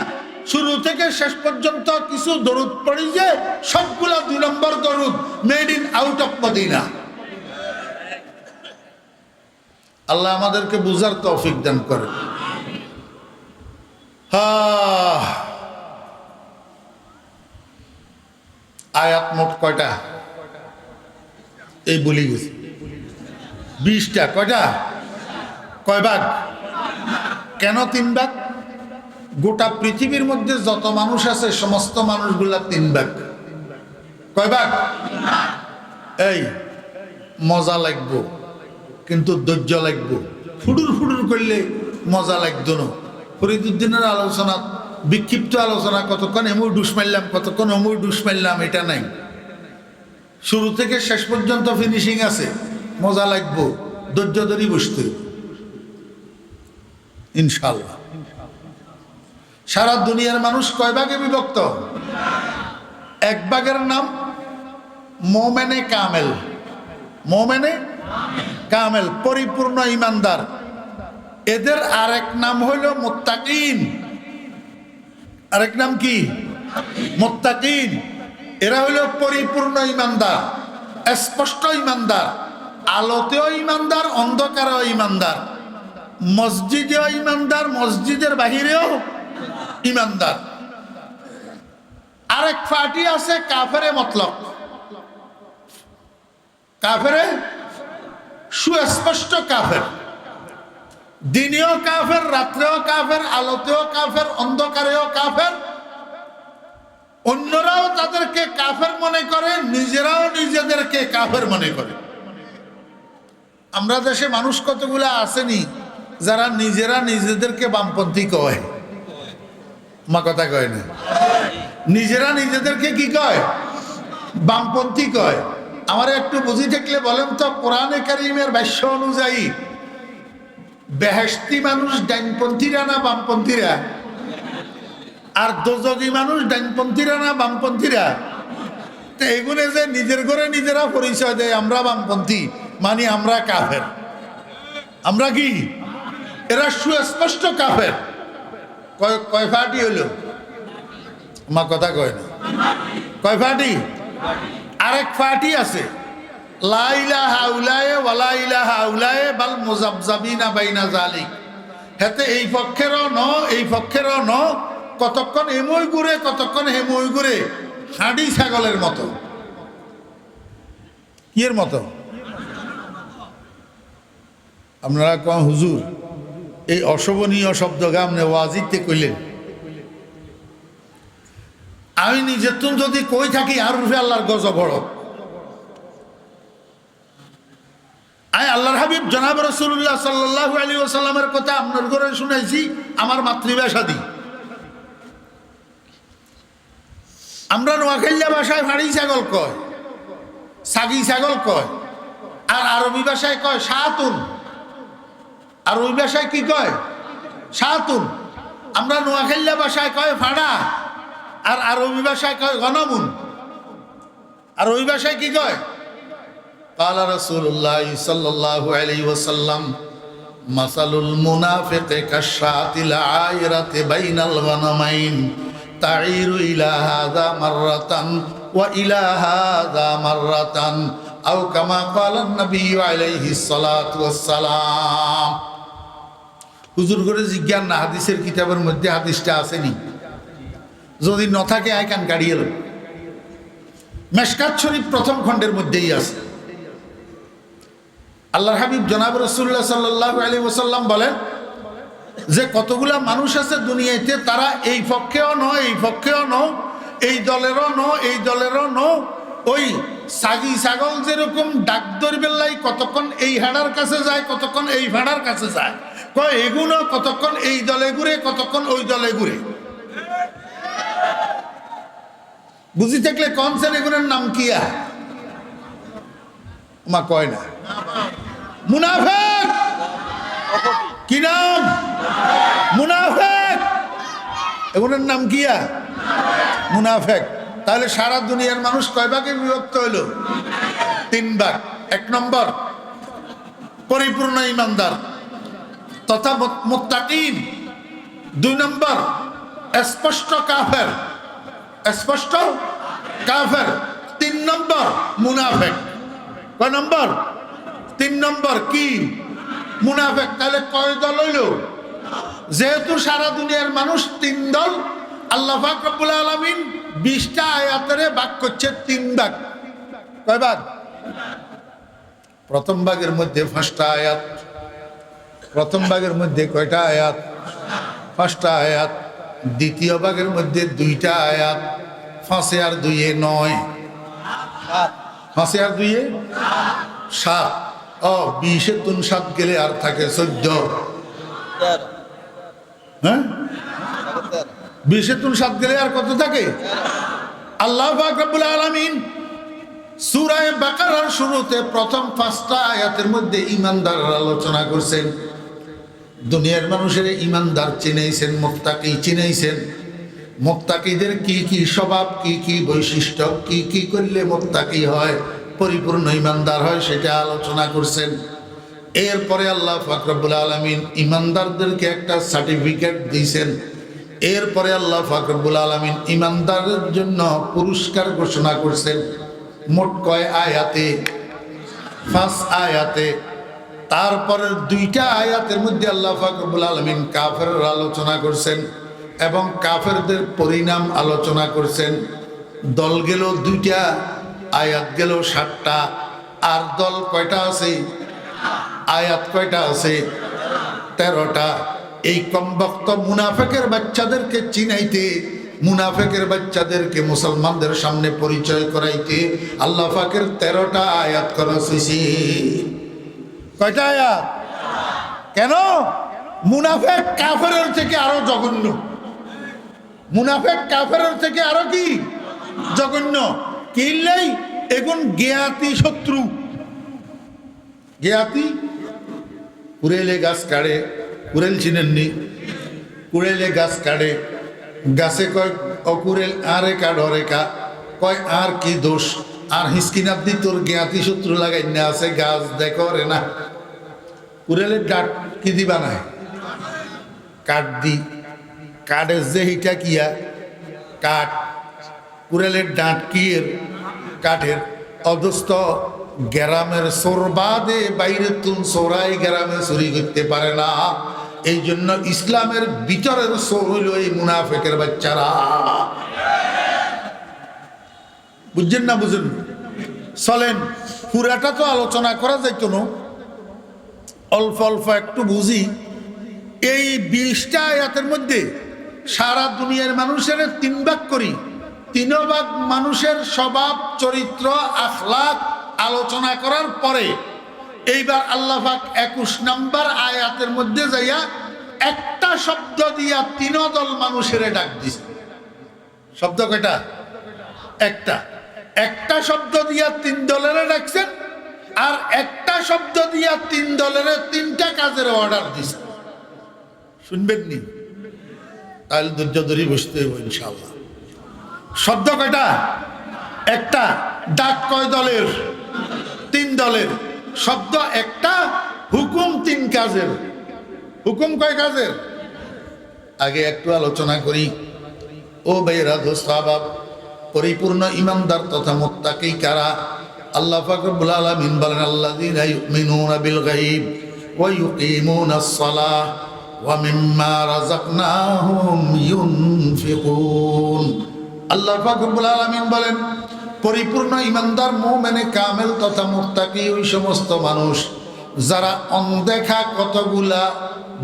Speaker 1: শুরু থেকে শেষ পর্যন্ত কিছু দরুদ পড়ি যে সবগুলো 2 নম্বর দরুদ, made in out of Medina. আল্লাহ আমাদেরকে বুঝার তৌফিক দান করে। আয়াত মোট কয়টা? এই বলি গেছি 20টা। কয়টা? কয় ভাগ? কেন 3 ভাগ? গোটা পৃথিবীর মধ্যে যত মানুষ আছে সমস্ত মানুষগুলা 3 ভাগ। কয় ভাগ? এই মজা লাগবো কিন্তু ধৈর্য লাগবো। ফুডুর ফুডুর করলে মজা লাগতো না। ফরিদুদ্দিনের আলোচনা, বিক্ষিপ্ত আলোচনা, কতক্ষণ এমুই ডুস মারলাম, কতক্ষণ অমুই ডুস মারলাম, এটা নাই। শুরু থেকে শেষ পর্যন্ত ফিনিশিং আছে। মজা লাগবো, ধৈর্য ধরি বসতে ইনশাল্লাহ। সারা দুনিয়ার মানুষ কয় ভাগে বিভক্ত? 1 ভাগের নাম মোমেনে কামেল। মোমেনে কামেল, পরিপূর্ণ ইমানদার। এদের আরেক নাম হইল মুত্তাকিন। আরেক নাম কি? মুত্তাকিন। এরা হইল পরিপূর্ণ ইমানদার, স্পষ্ট ইমানদার, আলোতেও ইমানদার, অন্ধকারেও ইমানদার, মসজিদেও ইমানদার, মসজিদের বাহিরেও ইমানদার। আরেক পার্টি আছে কাফেরে মতলব। কাফেরে সুস্পষ্ট কাফের, দিনেও কাফের, রাত্রেও কাফের, আলোতেও কাফের, অন্ধকারেও কাফের। অন্যরাও তাদেরকে কাফের মনে করে, নিজেরাও নিজেদেরকে কাফের মনে করে। আমরা দেশে মানুষ কতগুলো আসেনি যারা নিজেরা নিজেদেরকে বামপন্থী কয়। মা কথা কয় না? নিজেরা নিজেদেরকে কি কয়? বামপন্থী কয়। আমার একটু বুঝি থাকলে বলেন তো, কোরআনে কারীমের ভাষ্য অনুযায়ী বেহেশতি মানুষ ডাইনপন্থীরা না বামপন্থীরা? আর দোজখী মানুষ ডাইনপন্থীরা না বামপন্থীরা? তো এগুলো যে নিজের ঘরে নিজেরা পরিচয় দেয় আমরা বামপন্থী, মানে আমরা কাফের, আমরা কি? এরা সুস্পষ্ট কাফের। কয় ফাটি হইল? আমার কথা কয় না। কয় ফাটি? আরেক ফাটি আছে, লা ইলাহা উলায়ে ওয়ালা ইলাহা উলায়ে বাল মুযাবযাবিনা বাইনা যালিক। হেতে এই পক্ষেরও ন এই পক্ষেরও ন, কতক্ষণ এমই ঘুরে কতক্ষণ হেমই ঘুরে, হাঁড়ি ছাগলের মতো। কিয়ের মতো? আপনারা কন হুজুর এই অশোভনীয় শব্দ গামনে ওয়াজিতে কইলেন, আমি নিজের তুন যদি কই থাকি আর রূপে আল্লাহর গজব বড়। আমি আল্লাহর হাবিব জনাব রাসূলুল্লাহ সাল্লাল্লাহু আলাইহি ওয়াসাল্লামের কথা আপনার ঘরে শুনাইছি আমার মাতৃভাষা দি। আমরা নোয়াখাইলা ভাষায় ফাড়ি ছাগল কয়, সাগি ছাগল কয়, আর আরবি ভাষায় কয় শাতুন। আর ওই ভাষায় কি কয়? শাতুন। আমরা নোয়াখাইলা ভাষায় কয় ফাড়া, আর আরবি ভাষায় কয় গণমুন। আর ওই ভাষায় কি কয়? قال رسول الله صلى الله عليه وسلم مثل المنافق كالشاة العائرة بين الغنمين تعير إلى هذا مرة وإلى هذا مرة أو كما قال النبي عليه الصلاة والسلام। হুজুর করে জিজ্ঞান না হাদিসের কিতাবের মধ্যে হাদিসটা আসেনি, যদি ন থাকে আই কান কাড়িয়ে এলো। মেশকাত শরীফ প্রথম খণ্ডের মধ্যেই আছে। আল্লাহর হাবিব জনাব রাসূলুল্লাহ সাল্লাল্লাহু আলাইহি ওয়াসাল্লাম বলেন যে কতগুলা মানুষ আছে দুনিয়াতে, তারা এই পক্ষেও নয় এই পক্ষেও নয়, এই দলেরও নয় এই দলেরও নয়। ওই সাগি ছাগল যেরকম ডাক দরবেল্লাই কতক্ষণ এই হাড়ার কাছে যায় কতক্ষণ এই ভাড়ার কাছে যায়, কয় এগুলো কতক্ষণ এই দলে ঘুরে কতক্ষণ ওই দলে ঘুরে। বুঝি থাকলে কনসেন এগুলোর নাম কি? মা কয় না মুনাফিক। কি নাম? মুনাফিক। এগুলোর নাম কি? মুনাফিক। তাহলে সারা দুনিয়ার মানুষ কয় ভাগে বিভক্ত হইল? 3 ভাগ। 1 নম্বর পরিপূর্ণ ইমানদার তথা মুত্তাকিন। 2 নম্বর স্পষ্ট কাফের, স্পষ্ট কাফের। 3 নম্বর মুনাফিক। কয় নম্বর? 3 নম্বর কি? মুনাফিক। তাহলে কয় দল হইল? যেহেতু সারা দুনিয়ার মানুষ 3 দল, আল্লাহ পাক রব্বুল আলামিন 20টা আয়াতের ভাগ করছে 3 ভাগ। কয় ভাগ? প্রথম ভাগের মধ্যে 5টা আয়াত। প্রথম ভাগের মধ্যে কয়টা আয়াত? 5টা আয়াত। দ্বিতীয় ভাগের মধ্যে 2টা আয়াত। 5 আর 2 9, 5 আর 2 7। ও 20 এ 7 গেলে আর থাকে 14। হ্যাঁ 20 এ 7 গেলে আর কত থাকে? আল্লাহ পাক রব্বুল আলামিন সূরা বাকারার শুরুতে প্রথম 5টা আয়াতের মধ্যে ঈমানদারের আলোচনা করছেন। দুনিয়ার মানুষের ঈমানদার চিনাইছেন, মুত্তাকি চিনাইছেন। মুত্তাকিদের কি কি স্বভাব, কি কি বৈশিষ্ট্য, কি কি করলে মুত্তাকি হয়, পরিপূর্ণ ঈমানদার হয়, সেটা আলোচনা করছেন। এরপরে আল্লাহ পাক রব্বুল আলামিন ঈমানদারদেরকে একটা সার্টিফিকেট দিয়েছেন। এরপরে আল্লাহ পাক রব্বুল আলামিন ঈমানদারদের জন্য পুরস্কার ঘোষণা করছেন। মোট কয় আয়াতে? 5 আয়াতে। তারপরের 2টা আয়াতের মধ্যে আল্লাহ পাক রব্বুল আলামিন কাফেরের আলোচনা করছেন এবং কাফেরদের পরিণাম আলোচনা করছেন। দল গেল 2টা, আয়াত গেল 7টা। আর দল কয়টা আছে? আয়াত কয়টা আছে? 13টা। এই কমবক্ত মুনাফিকের বাচ্চাদেরকে চিনাইতে, মুনাফিকের বাচ্চাদেরকে মুসলমানদের সামনে পরিচয় করাইতে আল্লাহ পাকের 13টা আয়াত করা হয়েছে। কয়টা আয়াত? কেন? মুনাফিক কাফেরের থেকে আরো জঘন্য। মুনাফিক কাফেরের থেকে আরো কি জঘন্য? কিল্লাই এখন জ্ঞাতি শত্রু। জ্ঞাতি কুড়েলে গাছ কাটে, কুড়েল চিনেননি? কুড়েলে গাছ কাটে, গাছে কয় অকুড়েল আরে কাঠরে কা, কয় আর কি দোষ? আর হিসকিনাত দি তোর জ্ঞাতি শত্রু লাগাই না আছে, গাছ দেখো রে না। কুড়ালের ডাট কি দি বানায়? কাঠ দি। কাঠের যে হিটা কিয়া কাঠ, কুড়ালের ডাঁট কি এর? কাঠের। অদস্ত গ্রামের সোরবাদে বাইরে তুন সোরাই গ্রামে চুরি করতে পারে না। এই জন্য ইসলামের ভিতরের সোর হইল এই মুনাফেকের বাচ্চারা। বুঝছেন না? বুঝেন? চলেন, পুরাটা তো আলোচনা করা যাইত না, অল্প অল্প একটু বুঝি। এই 20টা আয়াতের মধ্যে সারা দুনিয়ার মানুষের 3 ভাগ করি। 3 ভাগ মানুষের স্বভাব, চরিত্র, আখলাক আলোচনা করার পরে এইবার আল্লাহ পাক 21 নম্বর আয়াতের মধ্যে যাইয়া একটা শব্দ দিয়া 3 দল মানুষের ডাক দিছে। শব্দ কয়টা? একটা। একটা শব্দ দিয়া 3 দলের ডাকছেন, আর একটা শব্দ দিয়া 3 দলের 3টা কাজের অর্ডার দিছে। শুনবেন নি? তাহলে ধৈর্য ধরে বসতে হইব ইনশাআল্লাহ। শব্দ কয়টা? একটা। ডাক কয় দলের? 3 দলের। শব্দ একটা, হুকুম 3 কাজের। হুকুম কয় কাজের? আগে একটু আলোচনা করি। ও ভাইরা, দোস্ত আহবাব, পরিপূর্ণ ইমানদার তথা মুত্তাকি কারা? আল্লাহ পাক রব্বুল আলামিন বলেন, আল্লাযীনা ইউমিনুনা বিল গায়ব ওয়া ইউকিমুনাস সালাহ ওয়া মিম্মা রাযাকনাহুম ইউনফিকুন। আল্লাহ পাক রব্বুল আলামিন বলেন, পরিপূর্ণ ইমানদার মুমিনে কামেল তথা মুত্তাকি ওই সমস্ত মানুষ যারা অনদেখা কতগুলা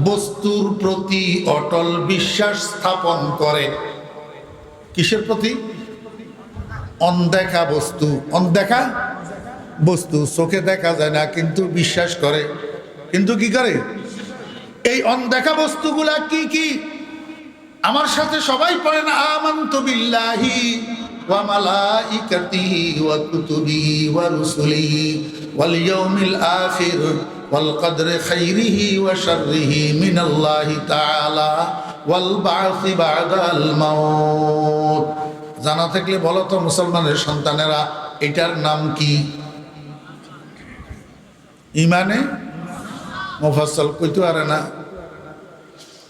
Speaker 1: বস্তুর প্রতি অটল বিশ্বাস স্থাপন করে। কিসের প্রতি? অনদেখা বস্তু। অনদেখা বস্তু চোখে দেখা যায় না, কিন্তু বিশ্বাস করে। কিন্তু কি করে? এই অনদেখা বস্তুগুলা কি কি? আমার সাথে সবাই পড়েন, আমানতু বিল্লাহি ওয়া মালাইকাতিহি ওয়া কুতুবিহি ওয়া রুসুলিহি ওয়াল ইয়াউমিল আখির ওয়াল কদরি খাইরিহি ওয়া শাররিহি মিনাল্লাহি তাআলা ওয়াল বা'সি বা'দাল মাউত। জানা থাকলে বলো তো মুসলমানের সন্তানেরা, এটার নাম কি? ইমানে মুফাসসাল কইতে পারে না।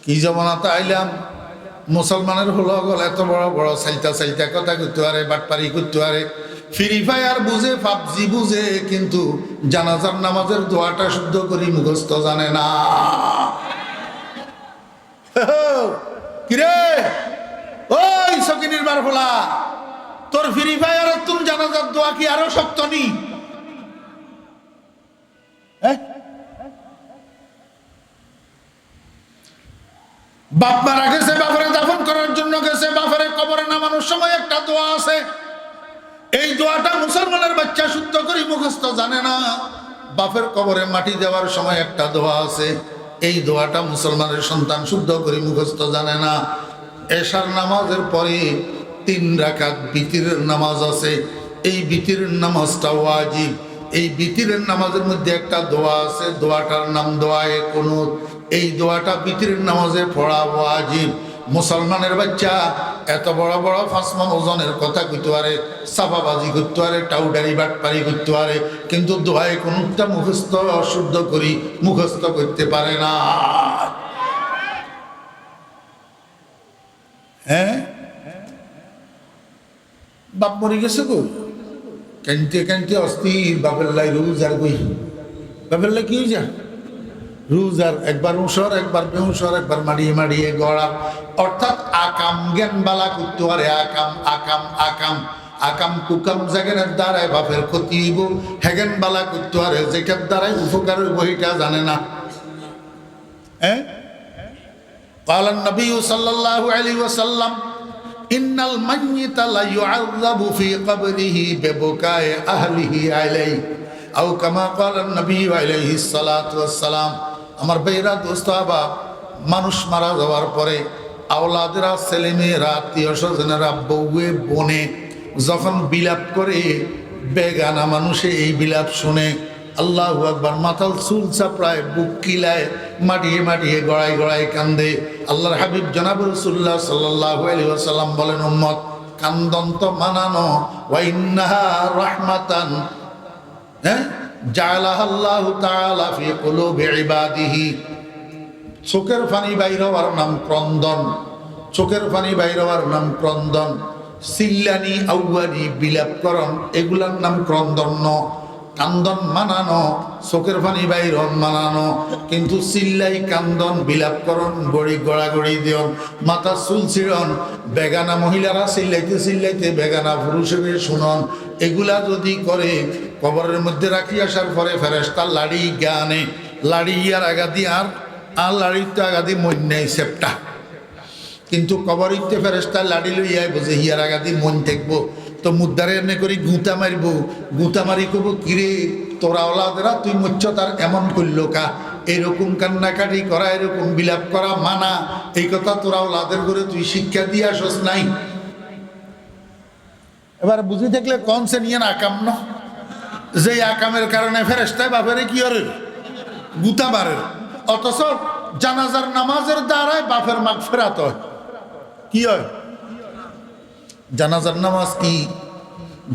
Speaker 1: কি জমানাতে আইলাম, মুসলমানের হলো গল এত বড় বড় সাইলতা সাইলতা কথা করতে পারে, বাটপারি করতে পারে, ফ্রি ফায়ার বুঝে, পাবজি বুঝে, কিন্তু জানাজার নামাজের দোয়াটা শুদ্ধ করি মুখস্থ জানে না। কিরে ওই সকিনির বার ফোলা, তোর ফ্রি ফায়ারের তুমি জানাজার দোয়া কি আরো শক্ত নি? বাপ মারা গেছে, বাপরে দাফন করার জন্য গেছে, বাপরে কবরে নামানোর সময় একটা দোয়া আছে। এই দোয়াটা মুসলমানের বাচ্চা শুদ্ধ করে মুখস্থ জানে না। বাপের কবরে মাটি দেওয়ার সময় একটা দোয়া আছে, এই দোয়াটা মুসলমানের সন্তান শুদ্ধ করে মুখস্থ জানে না। এশার নামাজের পরে 3 রাকাত বিতিরের নামাজ আছে, এই বিতিরের নামাজটা ওয়াজিব। এই বিতিরের নামাজের মধ্যে একটা দোয়া আছে, দোয়াটার নাম দোয়ায়ে কুনুত। এই দোয়াটা বিতিরের নামাজে পড়া ওয়াজিব। মুসলমানের বাচ্চা এত বড় বড় 5 মণ ওজনের কথা কইতে পারে, সাফাবাজি করতে পারে, টাউডারি বাটপারি করতে পারে, কিন্তু দোয়ায়ে কুনুতটা মুখস্থ অশুদ্ধ করি মুখস্থ করতে পারে না। হ্যাঁ, বাপ মরে গেছে গো, কানতে কানতে অস্থির, বাপের লাই রোজ আর কই, বাপের লাই কি যা রোজ আর একবার উঁসর, একবার বেউসর, একবার মাড়িয়ে মাড়িয়ে গড়া, অর্থাৎ আকাম জ্ঞান বালা করতে পারে। আকাম আকাম আকাম আকাম কুকাম জাগেনের দ্বারায় বাপের ক্ষতি হইব, হেগেন বালা করতে পারে যেটার দ্বারাই উপকার হইব এটা জানে না। হ্যাঁ, قال النبي صلى الله عليه وسلم إن الميت لا يعذب في قبره ببكاء أهله عليه أو كما قال النبي عليه الصلاة والسلام। আমার ভাইরা, দোস্ত আহবাব, মানুষ মারা যাওয়ার পরে আওলাদেরা, ছেলেমেয়েরা, আত্মীয় স্বজনেরা, বউয়ে বোনে যখন বিলাপ করে, বেগানা মানুষে এই বিলাপ শুনে আল্লাহু আকবার, মাথাল চুল চাপড়ায়, বুক কিলায়, মাটিয়ে মাটিয়ে গড়াই গড়াই কান্দে। আল্লাহর হাবিব জনাব রাসূলুল্লাহ সাল্লাল্লাহু আলাইহি ওয়াসাল্লাম বলেন, উম্মত কান্দন তো মানানো, ওয়া ইন্নাহা রাহমাতান, হ্যাঁ, জাআলাহাল্লাহু তাআলা ফি কুলুবি ইবাদিহি। চোখের পানি বাইর হওয়ার নাম ক্রন্দন, চোখের পানি বাইর হওয়ার নাম ক্রন্দন। সিল্লানি আউয়ানি বিলাপকরণ এগুলার নাম ক্রন্দন ন। কান্দন মানানো, চোখের পানি বাইর মানানো, কিন্তু চিল্লাই কান্দন বিলাপকরণ গড়ি গড়াগড়ি দিয়ন মাথা চুল ছিড়ন, বেগানা মহিলারা চিল্লাইতে চিল্লাইতে বেগানা পুরুষের শুনন, এগুলা যদি করে কবরের মধ্যে রাখি আসার পরে ফেরেশতা লাড়ি জ্ঞানে লাড়ি ইয়ার আগাদি আর লাড়ির তো আগাদি মন্যায় সেপটা, কিন্তু কবরিতে ফেরেশতা লাড়ি লইয়াই বোঝে হিয়ার আগাদি মন থাকবো তো মুদ্দারে এনে করি গুঁতা মারিব, গুঁতা মারি কব কিরে তোরা ওলাদেরা তুই মুচ্ছ তার এমন করল কা, এরকম কান্নাকাটি করা এরকম বিলাপ করা মানা, এই কথা তোরা ওলাদের করে তুই শিক্ষা দিয়ে আসস নাই। এবার বুঝি দেখলে কোন সে নিয়ে আকাম ন, যে আকামের কারণে ফেরেশতায় বাপেরে কি করে গুঁতা মারে, অথচ জানাজার নামাজের দ্বারাই বাপের মাগফিরাত হয়। কি হয় জানাজার নামাজ? কি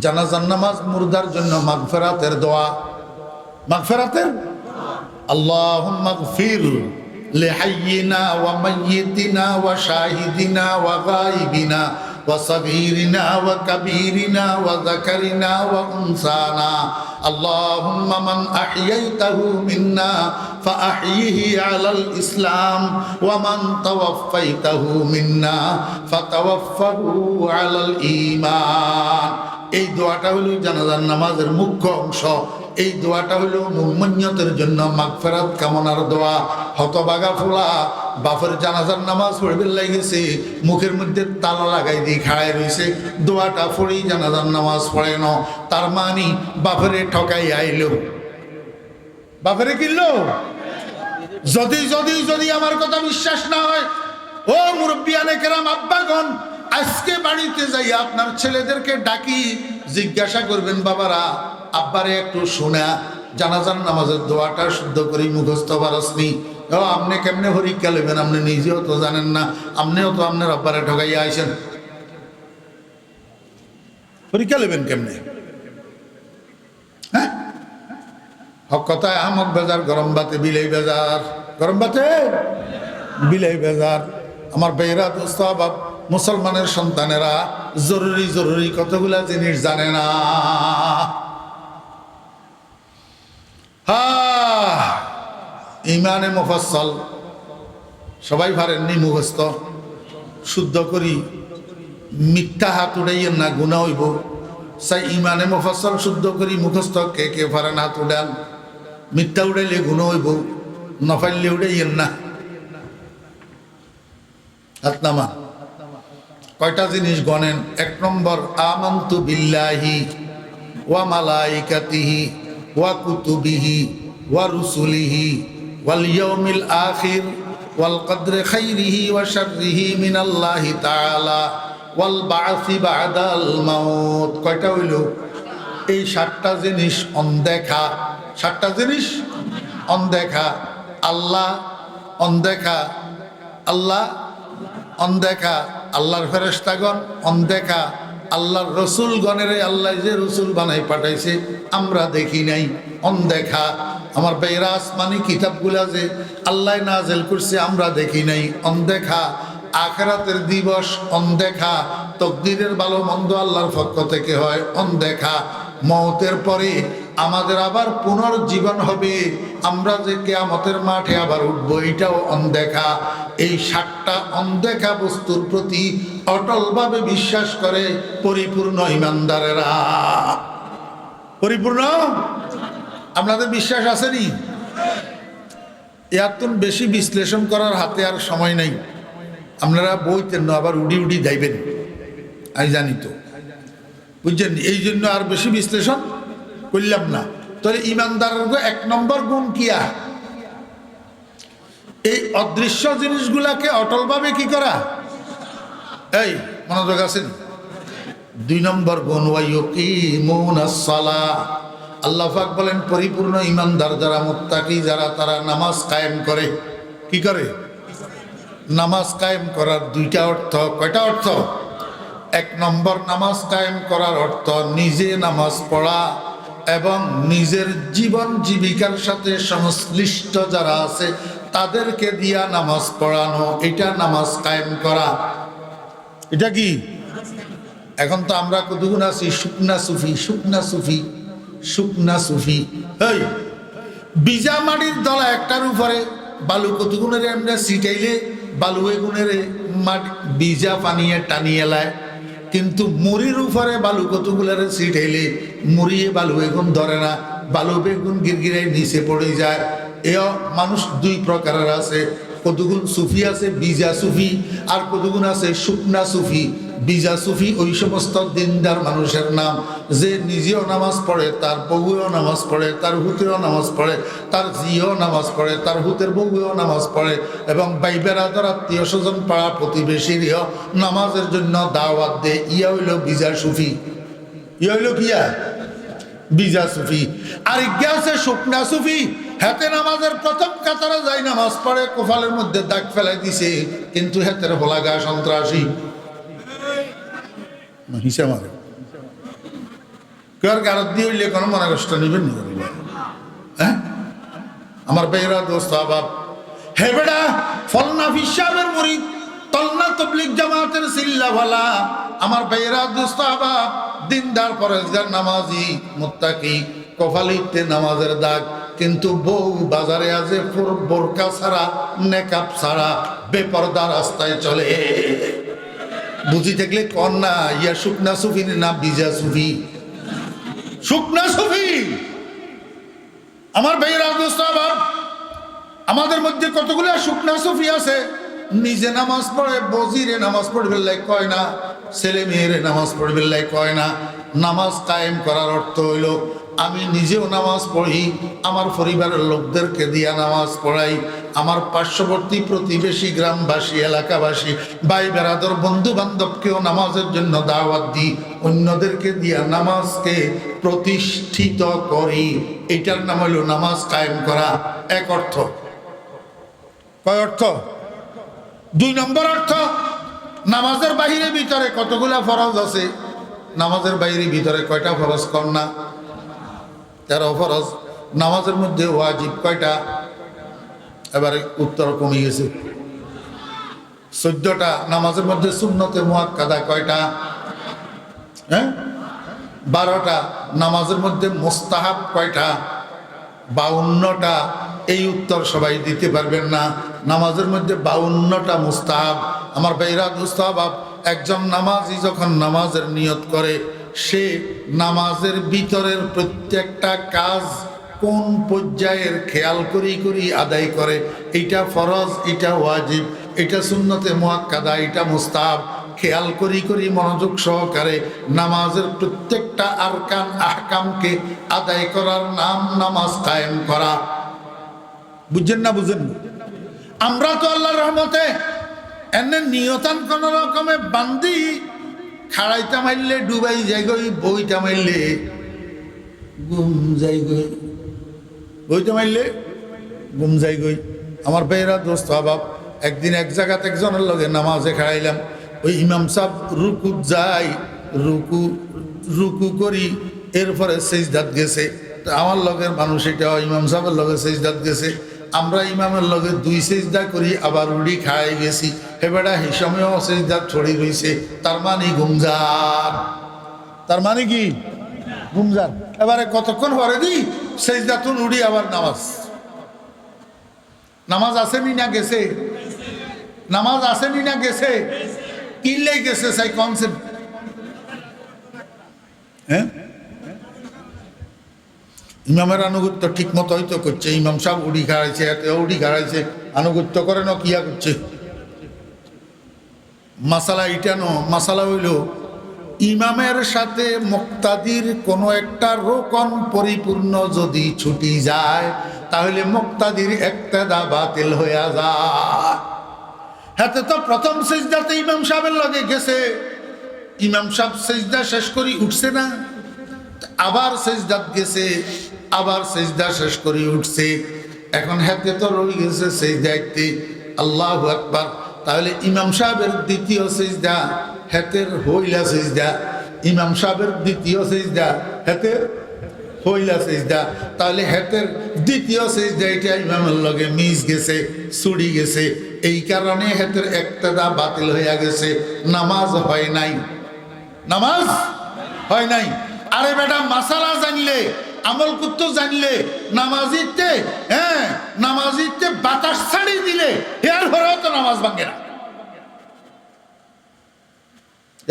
Speaker 1: জানাজার নামাজ? মুর্দার জন্য মাগফিরাতের দোয়া, মাগফিরাতের আল্লাহুম্মা গফির লিহাইয়িনা ওয়া মাইয়িতিনা ওয়া শাহিদিনা ওয়া গায়িবিনা ওয়া সাগীরিনা ওয়া কাবীরিনা ওয়া যাকারিনা ওয়া উনসানা আল্লাহুম্মা মান আহইয়াইতাহু মিন্না ফাআহইহি আলাল ইসলাম ওয়া মান তাওয়াফফাইতাহু মিন্না ফাতাওয়াফফাহু আলাল ঈমান। এই দোয়াটা হলো জানাজার নামাজের মুখ্য অংশ। এই দোয়াটা হলো মুমিনিয়তের জন্য মাগফিরাত কামনার দোয়া। হতবাগা ফোলা বাপের জানাজার নামাজ পড়বে লাগেছে, মুখের মধ্যে তালা লাগাই দিয়ে খাড়াই রয়েছে, দোয়াটা পড়েই জানাজার নামাজ পড়ে ন, তার মানে বাপেরে ঠকাই আইলো, বাপেরে কিনলো। যদি যদি যদি আমার কথা বিশ্বাস না হয়, ও মুরব্বিয়ানে কেরাম আব্বাগণ, আজকে বাড়িতে যাই আপনার ছেলেদেরকে ডাকি জিজ্ঞাসা করবেন, বাবারা আব্বারে একটু শোনা জানাজার নামাজের দোয়াটা শুদ্ধ করি মুখস্থ পারসনি। ও আপনি কেমনে পরীক্ষা নেবেন? আপনি নিজেও তো জানেন না, আপনিও তো আপনার আব্বারে ঠকাইয়া আইছেন, পরীক্ষা নেবেন কেমনে? হ্যাঁ, হক কথায় আমক বেজার, গরম বাতে বিলাই বেজার, গরম বাতে বিলাই বেজার। আমার বেহরা দোস্ত বাপ মুসলমানের সন্তানেরা জরুরি জরুরি কতগুলা জিনিস জানে না। ইমানে মুফাসসাল সবাই পারেননি মুখস্থ, শুদ্ধ করি মিথ্যা হাত উড়াইয়েন না, গুনাহ হইব। সাই ইমানে মুফাসসাল শুদ্ধ করি মুখস্থ কে কে পারেন হাত উড়ান, মিথ্যা উড়াইলে গুনাহ হইব, নফাইলে উড়াইয়েন না। হাত নামান। কয়টা জিনিস গণেন? এক নম্বর আমানতু বিল্লাহি ওয়া মালাইকাতিহি ওয়া কুতুবিহি ওয়া রুসুলিহি ওয়াল ইয়াউমিল আখির ওয়াল কদরি খাইরিহি ওয়া শাররিহি মিনাল্লাহি তাআলা ওয়াল বা'সি বা'দাল মাউত। কয়টা হইল? এই 7টা জিনিস অনদেখা, 7টা জিনিস অনদেখা। আল্লাহ অনদেখা, আল্লাহ অনদেখা, আল্লাহর ফেরেশতাগণ অনদেখা, আল্লাহর রসুলগণের আল্লাহ যে রসুল বানাই পাঠাইছে আমরা দেখি নাই, অনদেখা। আমার বেহরা আসমানি কিতাবগুলা যে আল্লাহ নাজেল করছে আমরা দেখি নাই, অনদেখা। আখিরাতের দিবস অনদেখা, তকদিরের ভালো মন্দ আল্লাহর পক্ষ থেকে হয় অনদেখা। মওতের পরে আমাদের আবার পুনর্জীবন হবে, আমরা যে কিয়ামতের মাঠে আবার উঠবো, এটাও অনদেখা। এই 7টা অনদেখা বস্তুর প্রতি অটলভাবে বিশ্বাস করে পরিপূর্ণ ইমানদারেরা। পরিপূর্ণ আপনাদের বিশ্বাস আসেনি? এত বেশি বিশ্লেষণ করার হাতে আর সময় নাই। আপনারা বইতেন না, আবার উডি উডি যাইবেন, আমি জানি তো, বুঝছেন? এই জন্য আর বেশি বিশ্লেষণ করলাম না। তাহলে ইমানদারের 1 নম্বর গুণ কিয়া? এই অদৃশ্য জিনিসগুলাকে অটলভাবে কি করা? এই মনোযোগ আছেন? 2 নম্বর গুণ ওয়ায়ুকিমুনাস সালাহ। আল্লাহ পাক বলেন পরিপূর্ণ ইমানদার যারা, মুত্তাকি যারা, তারা নামাজ কায়েম করে। কি করে? নামাজ কায়েম করার 2টা অর্থ। কয়টা অর্থ? 1 নম্বর নামাজ কায়েম করার অর্থ নিজে নামাজ পড়া, এবং নিজের জীবন জীবিকার সাথে সংশ্লিষ্ট যারা আছে তাদেরকে দিয়া নামাজ পড়ানো, এটা নামাজ কায়েম করা। এটা কি? এখন তো আমরা কতগুণ আছি শুকনা সুফি, শুকনা সুফি, শুকনা সুফি। এই বিজা মাটির দলা একটার উপরে বালু কতগুণের আমরা ছিটাইলে বালু এগুনের মাটি বিজা পানিয়ে টানিয়ে লায়, কিন্তু মুড়ির উপরে বালু কতগুলার ছিটাইলে মুড়িয়ে বালু এগুন ধরে না, বালু বেগুন গিরগিরে নিচে পড়ে যায়। এও মানুষ দুই প্রকারের আছে, কতগুণ সুফি আছে বিজা সুফি, আর কতগুণ আছে শুকনা সুফি। বিজা সুফি ওই সমস্ত দিনদার মানুষের নাম যে নিজেও নামাজ পড়ে, তার বউয়েও নামাজ পড়ে, তার হুতেও নামাজ পড়ে, তার জিও নামাজ পড়ে, তার হুতের বউয়েও নামাজ পড়ে, এবং বাইবেরাদার আত্মীয় স্বজন পাড়া প্রতিবেশীরও নামাজের জন্য দাওয়াত দেয়। ইয়া হইল বিজা সুফি। ইয়া হইল কিয়া? বিজা সুফি। আর ইজ্ঞা আছে শুকনা সুফি। হাতে নামাজের প্রথম কাতারে যাই নামাজ পড়ে, কোফালের মধ্যে দাগ ফেলাই দিছে, কিন্তু হাতের হোলাগা সন্ত্রাসী হিসাব মারে। কেউ গারত দিয়ে হইলে কোনো মনে কষ্ট নিবেন নি? হ্যাঁ, আমার বেহরা দোস্ত আবাব, হে বেড়া ফলনা ফিসাবের মুরিদ, তলনা তবলিগ জামাতের সিল্লা ভালা, আমার বেহরা দোস্ত আবাব, দিনদার পরেজগার নামাজি মুত্তাকি, কফালিতে নামাজের দাগ, কিন্তু বউ বাজারে আছে বোরকা ছাড়া, নেকাব ছাড়া, বেপরদা রাস্তায় চলে। বুঝি থাকলে কন না, ইয়া শুকনা সুফি না বিজা সুফি? শুকনা সুফি। আমার ভাইয়েরা দোস্ত আবার, আমাদের মধ্যে কতগুলো শুকনা সুফি আছে, নিজে নামাজ পড়ে, বজিরে নামাজ পড়বে লাই কয় না, ছেলে মেয়েরে নামাজ পড়বে লাই কয় না। নামাজ কায়েম করার অর্থ হইল আমি নিজেও নামাজ পড়ি, আমার পরিবারের লোকদেরকে দিয়া নামাজ পড়াই, আমার পার্শ্ববর্তী প্রতিবেশী গ্রামবাসী এলাকাবাসী ভাই বেড়াদর বন্ধু বান্ধবকেও নামাজের জন্য দাওয়াত দিই, অন্যদেরকে দিয়া নামাজকে প্রতিষ্ঠিত করি। এটার নাম হইল নামাজ কায়েম করা। এক অর্থ। কয় অর্থ? দুই নম্বর অর্থ, নামাজের বাহিরে ভিতরে কতগুলা ফরজ আছে? নামাজের বাইরে ভিতরে কয়টা ফরজ? কম না 13 ফরজ। নামাজের মধ্যে ওয়াজিব কয়টা? এবারে উত্তর কমে গেছে, 14টা। নামাজের মধ্যে সুন্নতে মুআক্কাদা কয়টা? হ্যাঁ, 12টা। নামাজের মধ্যে মুস্তাহাব কয়টা? 52টা। এই উত্তর সবাই দিতে পারবেন না। নামাজের মধ্যে 52টা মুস্তাহাব। আমার ভাইরা মুস্তাহাব, একজন নামাজি যখন নামাজের নিয়ত করে, সে নামাজের ভিতরের প্রত্যেকটা কাজ কোন পর্যায়ের খেয়াল করি করি আদায় করে। এটা ফরজ, এটা ওয়াজিব, এটা সুন্নতে মুআক্কাদা, এটা মুস্তাহাব। খেয়াল করি করি মনোযোগ সহকারে নামাজের প্রত্যেকটা আরকান আহকামকে আদায় করার নাম নামাজ কায়েম করা। বুঝছেন না? বুঝেন? আমরা তো আল্লাহর রহমতে এনে নিয়তান কোন রকমে বান্ধি, খাড়াইতে মারলে ডুবাই যাই গই, বইটা মারলে গুম যাই গই, বইটা মারলে গুম যাই গই। আমার বেয়েরা দোস্ত আবাব, একদিন এক জায়গাতে একজনের লগে নামাজে খাড়াইলাম। ওই ইমাম সাহেব রুকু যাই, রুকু করি, এরপরে সেজদাত গেছে। তো আমার লগের মানুষ এটা ইমাম সাহেবের লগে সেজদাত গেছে, আমরা ইমামের লগে 2 সেজদা করি, আবার উড়ি খাই গেছি। হেবেড়া এই সময়ও সেজদা ছড়ি রয়েছে, তার মানে গুমজার। তার মানে কি? গুমজার। এবারে কতক্ষণ পরে দিই সেজদা তুন উড়ি, আবার নামাজ। নামাজ আসেনি না গেছে? নামাজ আসেনি না গেছে? কিনলেই গেছে সেই কনসেপ্ট। হ্যাঁ, ইমামের আনুগত্য ঠিক মতো হয়তো করছে। ইমাম সাহেব উড়ি খাড়াইছে, এতে উড়ি খাড়াইছে, আনুগত্য করে না কিয়া করছে। মাসালা এটা মাসালা হইল ইমামের সাথে মুক্তাদির কোনো একটা রোকন পরিপূর্ণ যদি ছুটি যায়, তাহলে মুক্তাদির ইক্তেদা বাতিল হয়ে যায়। হাতে তো প্রথম সেজদাতে ইমাম সাহেবের লগে গেছে, ইমাম সাহেব সেজদা শেষ করি উঠছে না, আবার সেজদাত গেছে, আবার সেজদা শেষ করে উঠছে। এখন হাতে তো রয়ে গেছে সেজদাতে আল্লাহু আকবার। তাহলে ইমাম সাহেবের দ্বিতীয় সেজদা হাতের হইলা সেজদা, ইমাম সাহেবের দ্বিতীয় সেজদা হাতের হইলা সেজদা, তাহলে হেতের দ্বিতীয় সেজদা এটা ইমামের লগে মিস গেছে, ছুড়ি গেছে, এই কারণে হেতের ইক্তেদা বাতিল হইয়া গেছে, নামাজ হয় নাই, নামাজ হয় নাই। আরে বেটা মাসালা জানলে, আমল করতে জানলে, নামাজিতে নামাজিতে বাতাস ছাড়ি দিলে এর ঘরেও তো নামাজ ভাঙে না,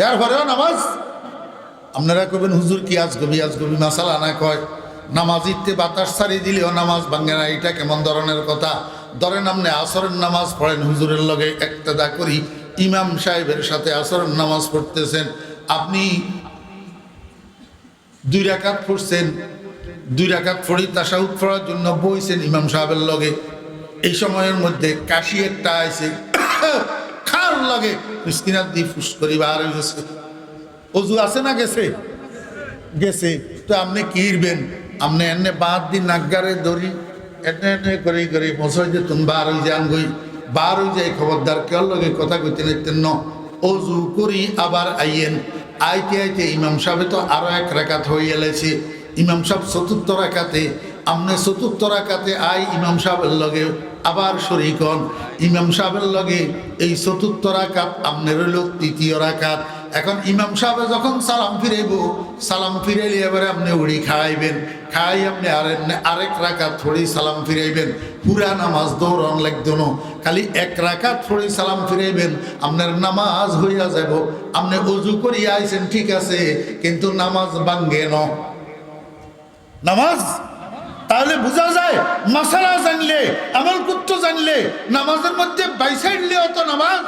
Speaker 1: এর ঘরেও নামাজ। আপনারা কবেন হুজুর কি আজগবি আজগবি মাসালা না কয়, নামাজিতে বাতাস ছাড়ি দিলেও নামাজ ভাঙে না, এটা কেমন ধরনের কথা? ধরেন আপনি আসরের নামাজ পড়েন, হুজুরের লগে ইক্তেদা করি, ইমাম সাহেবের সাথে আসরের নামাজ পড়তেছেন, আপনি 2 রাকাত পড়ছেন, 2 রাকাত পড়ি তাশাহুদ পড়ার জন্য বইছেন ইমাম সাহেবের লগে, এই সময়ের মধ্যে কাশি একটা আইছে, খার লাগে মিসকিনাত দি ফুস করি বার হয়ে গেছে, অজু আছে না গেছে? গেছে। তো আপনি কি ইরবেন? আপনি এনে বাদ দিন নাগারে ধরি এনে এনে করে করে মশাই যে তুমি বার হয়ে যান গই, বার হয়ে যায়, খবরদার কেউ লগে কথা কইতে নিতেন ন, অজু করি আবার আইয়েন। আইতে আইতে ইমাম সাহেব তো আরো 1 রাকাত হয়ে এলেছে, ইমাম সাহেব 4র্থ রাকাতে, আপনি 4র্থ রাকাতে আই ইমাম সাহেবের লগে আবার শরীক হন, ইমাম সাহেবের লগে এই 4র্থ রাকাত আপনার হইল 3য় রাকাত। এখন ইমাম সাহেব যখন সালাম ফিরাইব, সালাম ফিরাইলে এবারে আপনি উড়ি খাওয়াইবেন, খাই আপনি আরেক রাকাত থোড়ি সালাম ফিরাইবেন, পুরা নামাজ দৌড়ন লাগতো না, খালি 1 রাকাত থোড়ি সালাম ফিরাইবেন, আপনার নামাজ হইয়া যাব। আপনি অজু করিয়া আইছেন ঠিক আছে, কিন্তু নামাজ ভাঙ্গে ন, নামাজ। তাহলে বোঝা যায় মাসালা জানলে, আমল করতে জানলে, নামাজের মধ্যে বাইসাইডলেও তো নামাজ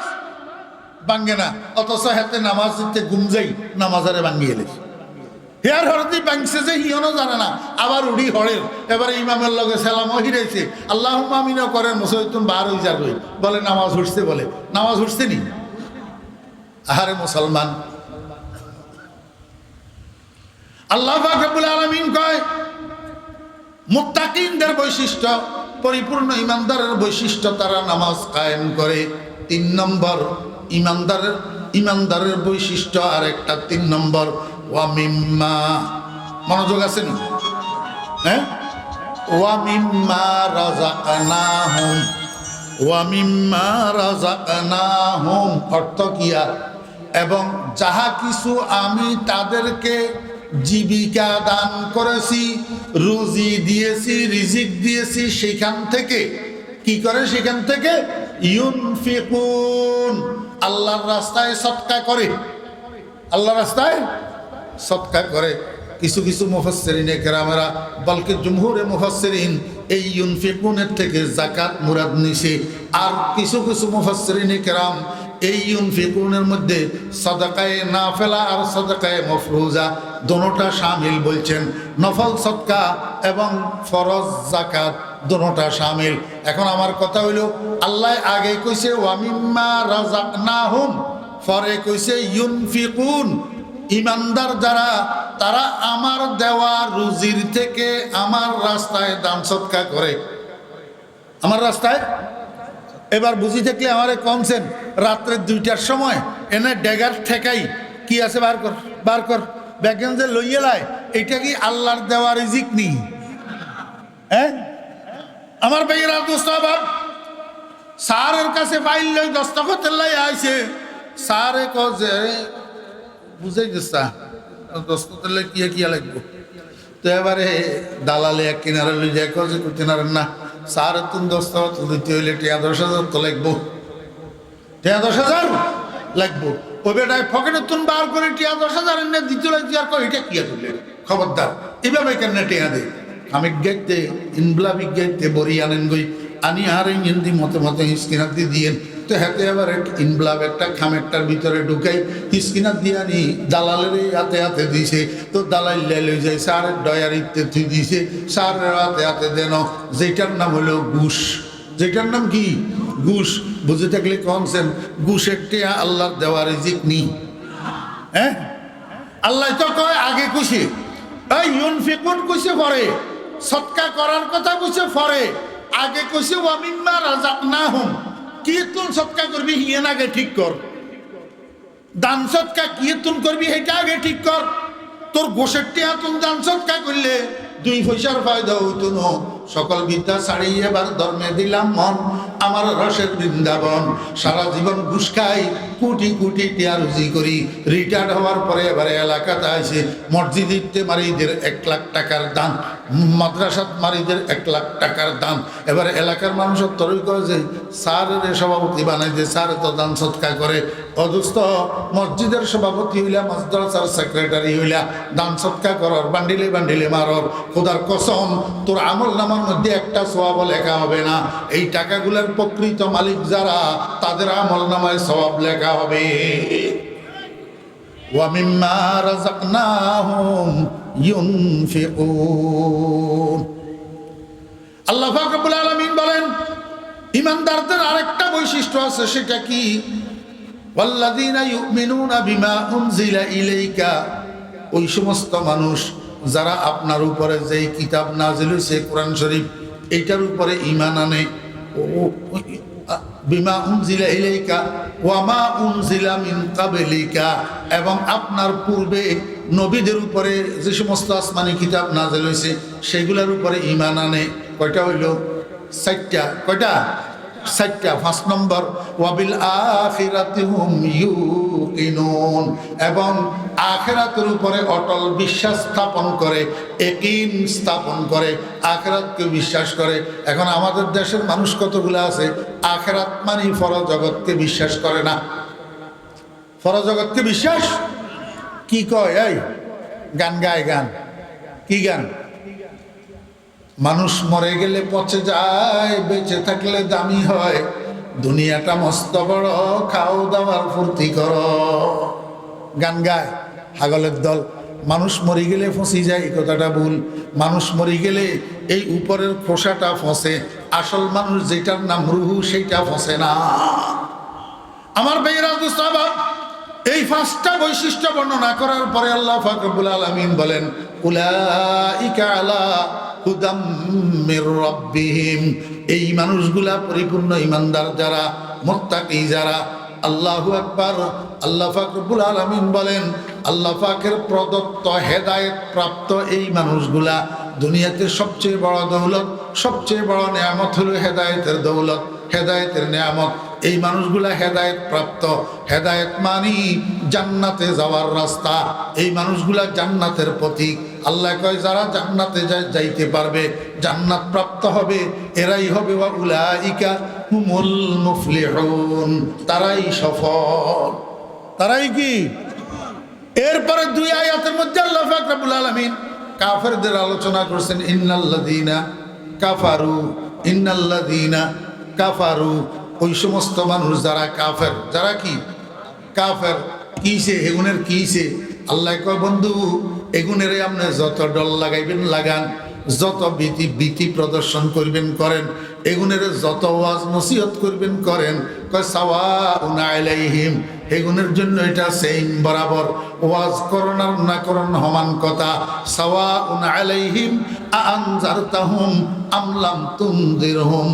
Speaker 1: ভাঙ্গে না, অথচ হাতে নামাজ দিতে ঘুম যাই নামাজারে ভাঙ্গিয়ে এলে, হেয়ার হরদি ভাঙছে যে হিয়নও জানে না, আবার উড়ি হরের, এবারে ইমামের লগে সালামও হিরাইছে, আল্লাহুম্মা আমিনও করেন, মুসলিম বার হয়ে যাবে, বলে নামাজ উঠছে, বলে নামাজ উঠছে নি। আহারে মুসলমান, আল্লাহ পাক রব্বুল আলামিন কয় মুত্তাকিনদের বৈশিষ্ট্য, পরিপূর্ণ ইমানদারের বৈশিষ্ট্য, তারা নামাজ কায়েম করে। 3 নম্বর ইমানদারের বৈশিষ্ট্য আর একটা 3 নম্বর, ওয়া মিম্মা, মনোযোগ আছে নি? ওয়া মিম্মা রাযাকনাহুম, ওয়া মিম্মা রাযাকনাহুম অর্থ কি? এবং যাহা কিছু আমি তাদেরকে জীবিকা দান করেছি, রুজি দিয়েছি, রিজিক দিয়েছি, সেখান থেকে কি করে? সেখান থেকে ইউনফিকুন, আল্লাহর রাস্তায় সদকা করে, আল্লাহর রাস্তায় সদকা করে। কিছু কিছু মুফাসসিরিনে কেরামেরা, বলকে জমহুরে মুফাসসিরিন এই ইউনফিকুনের থেকে যাকাত মুরাদ নিছে, আর কিছু কিছু মুফাসসিরিনে কেরাম এই ইউনফিকুনের মধ্যে সাদাকায়ে নাফিলা আর সাদাকায়ে মাফরুজা দোনোটা শামিল বলছেন, নফল সদকা এবং ফরজ যাকাত দোনোটা শামিল। এখন আমার কথা হইল, আল্লাহ আগে কইছে ওয়া মিম্মা রাযাকনাহুম, পরে কইছে ইউনফিকুন। ইমানদার যারা, তারা আমার দেওয়া রুজির থেকে আমার রাস্তায় দান সদকা করে, আমার রাস্তায়। এবার বুঝি থাকলে আমারে কমছেন, রাত্রে 2টার সময় এনে ডেগার ঠেকাই, কি আছে বার কর, বার কর, ব্যাগেন যে লইয়ে লাই, এটা কি আল্লাহর দেওয়া রিজিক নি? আমার ভাইয়েরা দোস্ত বাপ, স্যারের কাছে ফাইল লই দস্তখতের লাই আইছে, স্যারে কছে বুঝাই দিছা দস্তখতের লাই কি কি লাগবো। তো এবারে দালালে এক কিনারে লই যায়, কছে কিনারে না, স্যার তুমি দস্তখত দিতে হইলে 10,000 তো লাগবো, 10,000 লাগবো। ওই বেটায় পকেটে তুমি বার করে 10,000 এনে দিতে লাগছি, আর কয় এটা কি তুলে, খবরদার এভাবে কেন টেয়া দে। আমি গেতে ইনবলাবি গেতে বড়ি আনেন গই, আনি আর হিন্দি মতো মতো হিসকিনাতি দিয়েন, তো হাতে আবার ইনবলাব একটা খামেরটার ভিতরে ঢুকাই, হিসকিনাত দিয়ে আনি দালালের হাতে হাতে দিছে, তো দালাল লেলে যায়, সারের ডয়ারিতে তুই দিছে, সারের হাতে হাতে দেন, যেটার নাম হলো ঘুষ। যেটার নাম কি? ঘুষ। বুঝে থাকলে কমছেন, ঘুষের টেয়া আল্লাহর দেওয়া রিজিক নি। আল্লাহ তো কয় আগে খুশি, এই ইউনফিকুন কইছে পরে, সদকা করার কথা কইছে পরে, আগে কইছে ওয়া মিম্মা রাযাকনাহুম। কি তুই সদকা করবি হিয়েন আগে ঠিক কর, দান সদকা কি তুই করবি সেটা আগে ঠিক কর। তোর গোশের টেয়া তুই দান সদকা করলে 2 পয়সার ফায়দা হইতো না। সকল বিদ্যা ছাড়িয়ে এবার ধর্মে দিলাম মন, আমার রসের বৃন্দাবন। সারা জীবন ঘুষ খাই, কোটি কোটি টিয়া রুজি করি, রিটায়ার্ড হওয়ার পরে এবারে এলাকাতে আসে মসজিদে মারিদের 1 লাখ টাকার দান, মাদ্রাসাত মারিদের 1 লাখ টাকার দান। এবারে এলাকার মানুষের তরই করে যে স্যারের সভাপতি বানাই যে স্যার তো দান সৎকার করে, অদুস্থ মসজিদের সভাপতি হইলা, মাদ্রাসার সেক্রেটারি হইলা, দান সৎকার করর, বান্ডিলে বান্ডিলে মারর। খোদার কসম তোর আমল নামার মধ্যে একটা সওয়াব লেখা হবে না। এই টাকাগুলোর প্রকৃত মালিক যারা, তাদের আমল নামায় সওয়াব লেখা হবে। ওয়া মিম্মা রাযাকনাহুম ইউনফিকুন। আল্লাহ পাক রব্বুল আলামিন বলেন, ঈমানদারদের আরেকটা বৈশিষ্ট্য আছে, সেটা কি? ওয়াল্লাযীনা ইউমিনুনা বিমা উনজিলা ইলাইকা। ওই সমস্ত মানুষ যারা আপনার উপরে যেই কিতাব নাজিল হয়েছে কোরআন শরীফ, এইটার উপরে ঈমান আনে। বিমা উনজিলা ইলাইকা ওয়া মা উনজিলা মিন ক্বাবলিকা, এবং আপনার পূর্বে নবীদের উপরে যে সমস্ত আসমানি কিতাব নাজিল হয়েছে সেগুলোর উপরে ঈমান আনে। কয়টা হইল? 4টা। কয়টা? 4টা। 5 নম্বর ওয়াবিল আখিরাতি হুম ইউকিনুন, এবং আখিরাতের উপরে অটল বিশ্বাস স্থাপন করে, ইয়াকিন স্থাপন করে, আখিরাতকে বিশ্বাস করে। এখন আমাদের দেশের মানুষ কতগুলো আছে আখিরাত মানে পরজগৎকে বিশ্বাস করে না। পরজগৎকে বিশ্বাস কি কয়? এই গান গায়, গান কি গান? মানুষ মরে গেলে পচে যায়, বেঁচে থাকলে দামি হয়, দুনিয়াটা মস্ত বড়, খাও দাওয়ার ফুর্তি করো। গান গায় হাগলের দল। মানুষ মরে গেলে ফসি যায়, এই কথাটা ভুল। মানুষ মরে গেলে এই উপরের খোসাটা ফসে, আসল মানুষ যেটার নাম রুহু সেইটা ফসে না। আমার ভাইয়েরা, এই 5টা বৈশিষ্ট্য বর্ণনা করার পরে আল্লাহ পাক রব্বুল আলামিন বলেন, উলাইকা আলা হুদাম মির রাব্বিহিম। এই মানুষগুলা পরিপূর্ণ ঈমানদার যারা, মুত্তাকি যারা। আল্লাহু আকবার। আল্লাহ পাক রব্বুল আলামিন বলেন, আল্লাহ পাকের প্রদত্ত হেদায়েত প্রাপ্ত এই মানুষগুলা, দুনিয়াতে সবচেয়ে বড় দৌলত, সবচেয়ে বড় নেয়ামত হলো হেদায়েতের দৌলত, হেদায়েতের নেয়ামত। এই মানুষগুলা হেদায়েত প্রাপ্ত। হেদায়েত মানি জান্নাতে যাওয়ার রাস্তা। এই মানুষগুলা জান্নাতের প্রতীক। আল্লাহ কয় যারা জান্নাতে যাইতে পারবে, জান্নাত প্রাপ্ত হবে, এরাই হবে ওয়া উলাইকা হুমুল মুফলিহুন, তারাই সফল। তারাই কি? এরপরে 2 আয়াতের মধ্যে আল্লাহ পাক রব্বুল আলামিন কাফেরদের আলোচনা করছেন। ইন্নাল্লাযীনা কাফারু, ইন্নাল্লাযীনা কাফারু। ওই সমস্ত মানুষ যারা কাফের, যারা কি কাফের, কিসে এগুনের কিসে? আল্লাহ কয় বন্ধু, এগুনের আপনি যত ডল লাগাইবেন লাগান, যত ভীতি প্রদর্শন করবেন করেন, এগুনের যত ওয়াজ নসিহত করবেন করেন। কয় সাওয়াউন আলাইহিম, এগুনের জন্য এটা সেম বরাবর। ওয়াজ করন আর না করন সমান কথা। সাওয়াউন আলাইহিম আনজারতাহুম আম লাম তুনজিরহুম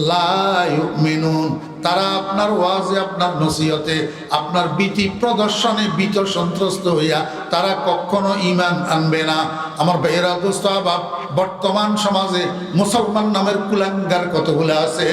Speaker 1: লা ইউমিনুন। তারা আপনার ওয়াজে, আপনার নসিহতে, আপনার ভীতি প্রদর্শনে ভীত সন্ত্রস্ত হইয়া তারা কখনো ঈমান আনবে না। আমার ভাইয়েরা, দোস্ত আহবাব, বর্তমান সমাজে মুসলমান নামের কুলাঙ্গার কতগুলো আছে,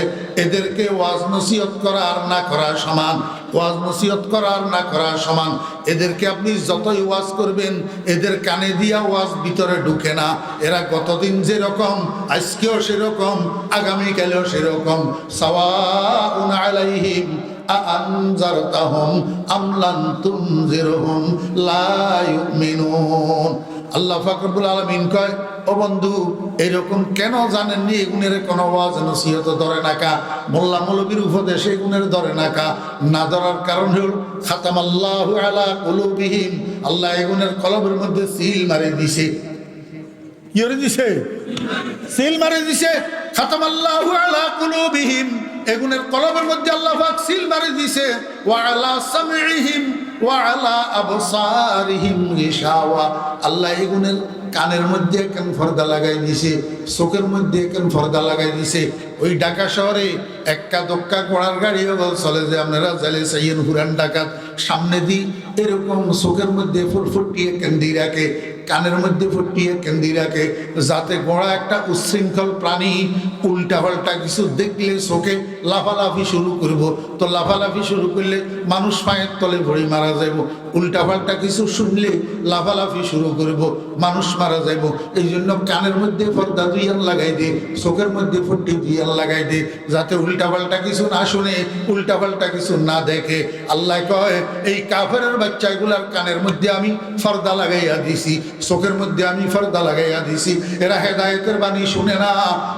Speaker 1: এদেরকে ওয়াজ নসিহত করা আর না করা সমান। ওয়াজ নসিহত করা আর না করা সমান। এদেরকে আপনি যতই ওয়াজ করবেন, এদের কানে দিয়া ওয়াজ ভিতরে ঢুকে না। এরা গতদিন যেরকম, আজকেও সেরকম, আগামীকালেও সেরকম। সাওয়াউন আলাইহিম আনজারতাহুম আম লাম তুনজিরহুম লা ইউমিনুন। আল্লাহ পাক রব্বুল আলামিন কয়, ও বন্ধু, এরকম কেন জানেননি? এগুনের কোনো ওয়াজ নসিহত ধরে নাকা, মোল্লা মৌলবীর উপদেশে এগুনের ধরে নাকা। না ধরার কারণ হল খাতামাল্লাহু আলা কুলুবিহিম, আল্লাহ এগুনের কলবের মধ্যে সিল মারি দিছে। কি করে দিছে? সিল মারি দিছে। খাতামাল্লাহু আলা কুলুবিহিম, এগুনের কলবের মধ্যে আল্লাহ পাক সিল মারি দিছে। ওয়া আলা সামঈহিম ওয়া আলা আবসারিহিম গিশাওয়া, আল্লাহ এগুনের কানের মধ্যে কেন পর্দা লাগাই দিছে, চোখের মধ্যে কেন পর্দা লাগাই দিছে। ওই ঢাকা শহরে এক্কা দোক্কা ঘোড়ার গাড়ি চলে যে আপনারা জালে চাইয়েন হুরান ডাকাত সামনে দিই, এরকম চোখের মধ্যে ফুটফুটিয়ে কেন দিয়ে রাখে। কানের মধ্যে ফুটিয়ে কেন্দি রাখে, যাতে গোড়া একটা উচ্ছৃঙ্খল প্রাণী উল্টা পাল্টা কিছু দেখলে চোখে লাফালাফি শুরু করব। তো লাফালাফি শুরু করলে মানুষ পায়ের তলে ভরি মারা যাইব। উল্টা পাল্টা কিছু শুনলে লাফালাফি শুরু করব, মানুষ মারা যাইব। এই জন্য কানের মধ্যে পর্দা দুইয়ান লাগাই দে, চোখের মধ্যে ফুটি দুইয়ান লাগাই দে, যাতে উল্টা পাল্টা কিছু না শুনে, উল্টা পাল্টা কিছু না দেখে। আল্লাহ কয় এই কাফেরের বাচ্চাগুলার কানের মধ্যে আমি পর্দা লাগাইয়া দিছি, চোখের মধ্যে আমি পর্দা লাগাইয়া দিছি। এরা হেদায়েতের বাণী শুনে না,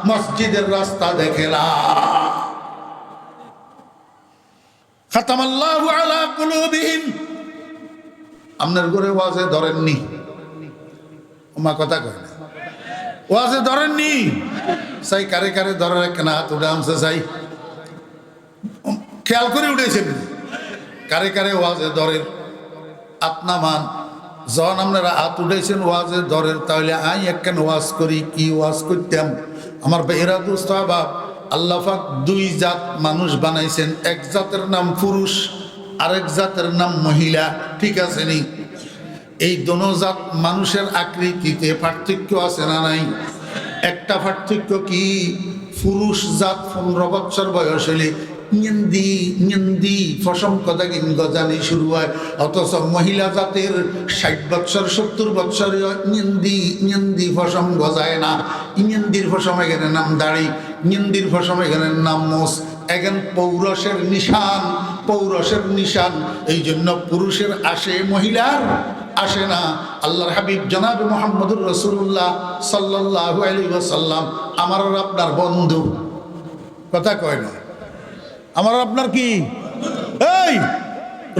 Speaker 1: মসজিদের রাস্তা দেখে না। খাতামাল্লাহু আলা কুলুবিহিম। আপনার ঘরে ওয়াজে ধরেননি, ওমা কথা কয় না, ওয়াজে ধরেননি চাই কারে কারে ধরে রাখেন, হাত উঠে আমছে চাই, খেয়াল করে উঠেছেন কারে কারে ওয়াজে ধরেন। আপনা মান যখন আপনারা হাত উঠেছেন ওয়াজে ধরেন, তাহলে আই একখান ওয়াজ করি। কি ওয়াজ করতাম? আমার বেহরা দোস্ত বাপ, আল্লাহ পাক দুই জাত মানুষ বানাইছেন, এক জাতের নাম পুরুষ, আরেক জাতের নাম মহিলা। ঠিক আছে নি? এই দোনো জাত মানুষের আকৃতিতে পার্থক্য আছে না নাই? একটা পার্থক্য কি, পুরুষ জাত 15 বছর বয়স হলে ফসম কথা কিন গজানি শুরু হয়, অথচ মহিলা জাতের 60 বছর 70 বছর ফসম গজায় না। ইঞ্জির ফসম এখানে নাম দাড়ি, ইঞ্জির ফসম এখানে নাম মোষ। এখন পৌরসের নিশান, পৌরসের নিশান। এই জন্য পুরুষের আসে, মহিলার আসে না। আল্লাহর হাবিব জনাব মুহাম্মদুর রাসূলুল্লাহ সাল্লাল্লাহু আলাইহি ওয়াসাল্লাম আমার আর আপনার বন্ধু। কথা কয় না? আমার আপনার কি এই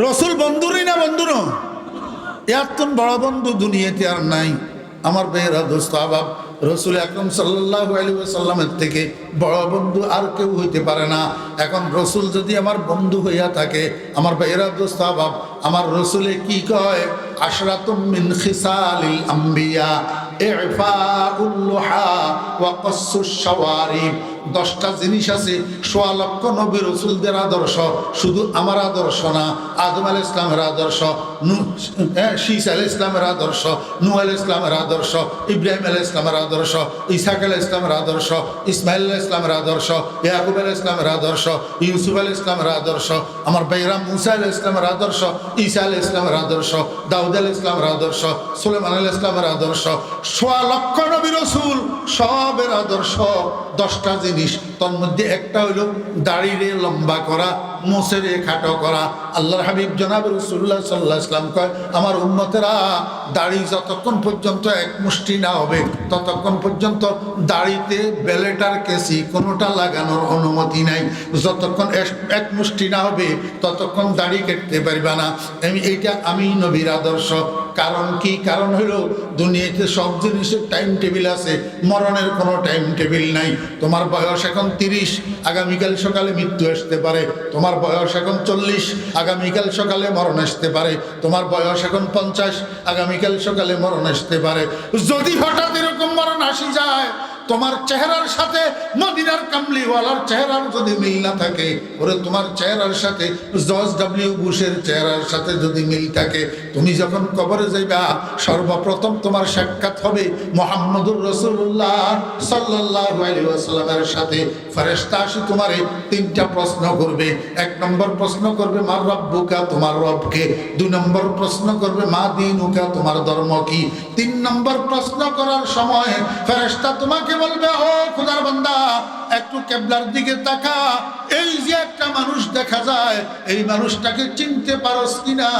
Speaker 1: রসুল বন্ধুরই না? বন্ধু না, এত বড় বন্ধু দুনিয়াতে আর নাই। আমার বেহরা দোস্ত আবাব, রসুল আকরাম সাল্লাল্লাহু আলাইহি ওয়াসাল্লামের থেকে বড় বন্ধু আর কেউ হইতে পারে না। এখন রসুল যদি আমার বন্ধু হইয়া থাকে, আমার বেহরা দোস্ত আবাব, আমার রসুলে কি কয়, আশরাতুম মিন খিসালিল আম্বিয়া ইফাউল লুহা ওয়া কাসসুশ শাওয়ারিব। 10টা জিনিস আছে, 1.25 লক্ষ নবী রসুলদের আদর্শ, শুধু আমার আদর্শ না। আদম আলাইহিস ইসলামের আদর্শ, শীস আলাইহিস ইসলামের আদর্শ, নূহ আলাইহিস ইসলামের আদর্শ, ইব্রাহিম আলাইহিস ইসলামের আদর্শ, ইসহাক আলাইহিস ইসলামের আদর্শ, ইসমাইল আলাইহিস ইসলামের আদর্শ, ইয়াকুব আলাইহিস ইসলামের আদর্শ, ইউসুফ আলাইহিস ইসলামের আদর্শ, আমার বাইরাম মুসা আলাইহিস ইসলামের আদর্শ, ঈসা আলাইহিস ইসলামের আদর্শ, দাউদ আলাইহিস ইসলামের আদর্শ, সুলাইমান আলাইহিস ইসলামের আদর্শ। 1.25 লক্ষ নবী রসুল সবের আদর্শ 10টা জিনিস। তার মধ্যে একটা হইল দাড়িরে লম্বা করা, মোছেরে খাটো করা। আল্লাহর হাবিব জনাব রাসূলুল্লাহ সাল্লাল্লাহু আলাইহি ওয়াসাল্লাম কয়, আমার উম্মতেরা দাড়ি যতক্ষণ পর্যন্ত এক মুষ্টি না হবে, ততক্ষণ পর্যন্ত দাড়িতে বেলেটার কেসি কোনোটা লাগানোর অনুমতি নাই। যতক্ষণ এক মুষ্টি না হবে ততক্ষণ দাড়ি কাটতে পারবে না। এইটা আমি নবীর আদর্শ। কারণ কি? কারণ হলো দুনিয়াতে সব জিনিসের টাইম টেবিল আছে, মরণের কোনো টাইম টেবিল নাই। তোমার বয়স এখন 30, আগামীকাল সকালে মৃত্যু আসতে পারে। তোমার বয়স এখন 40, আগামীকাল সকালে মরণ আসতে পারে। তোমার বয়স এখন 50, আগামীকাল সকালে মরণ আসতে পারে। যদি হঠাৎ এরকম মরণ আসি যায়, তোমার চেহারার সাথে মদিনার কামলিওয়ালার চেহারার যদি মিল না থাকে, ওরে তোমার চেহারার সাথে জর্জ ডব্লিউ বুশের চেহারার সাথে যদি মিল থাকে, তুমি যখন কবরে যাইবা সর্বপ্রথম তোমার সাক্ষাৎ হবে মুহাম্মদুর রাসূলুল্লাহ সাল্লাল্লাহু আলাইহি ওয়াসাল্লামের সাথে। ফেরেশতা আসি তোমারে 3টা প্রশ্ন করবে। 1 নম্বর প্রশ্ন করবে মা রব্বুকা, তোমার রবকে। 2 নম্বর প্রশ্ন করবে মা দীনুকা, তোমার ধর্ম কি। 3 নম্বর প্রশ্ন করার সময় ফেরেশতা তোমাকে বলবে, ও খোদার বান্দা, একটু কিবলার দিকে তাকা। এই যে একটা মানুষ দেখা যায়, এই মানুষটাকে চিনতে পারোস কিনা?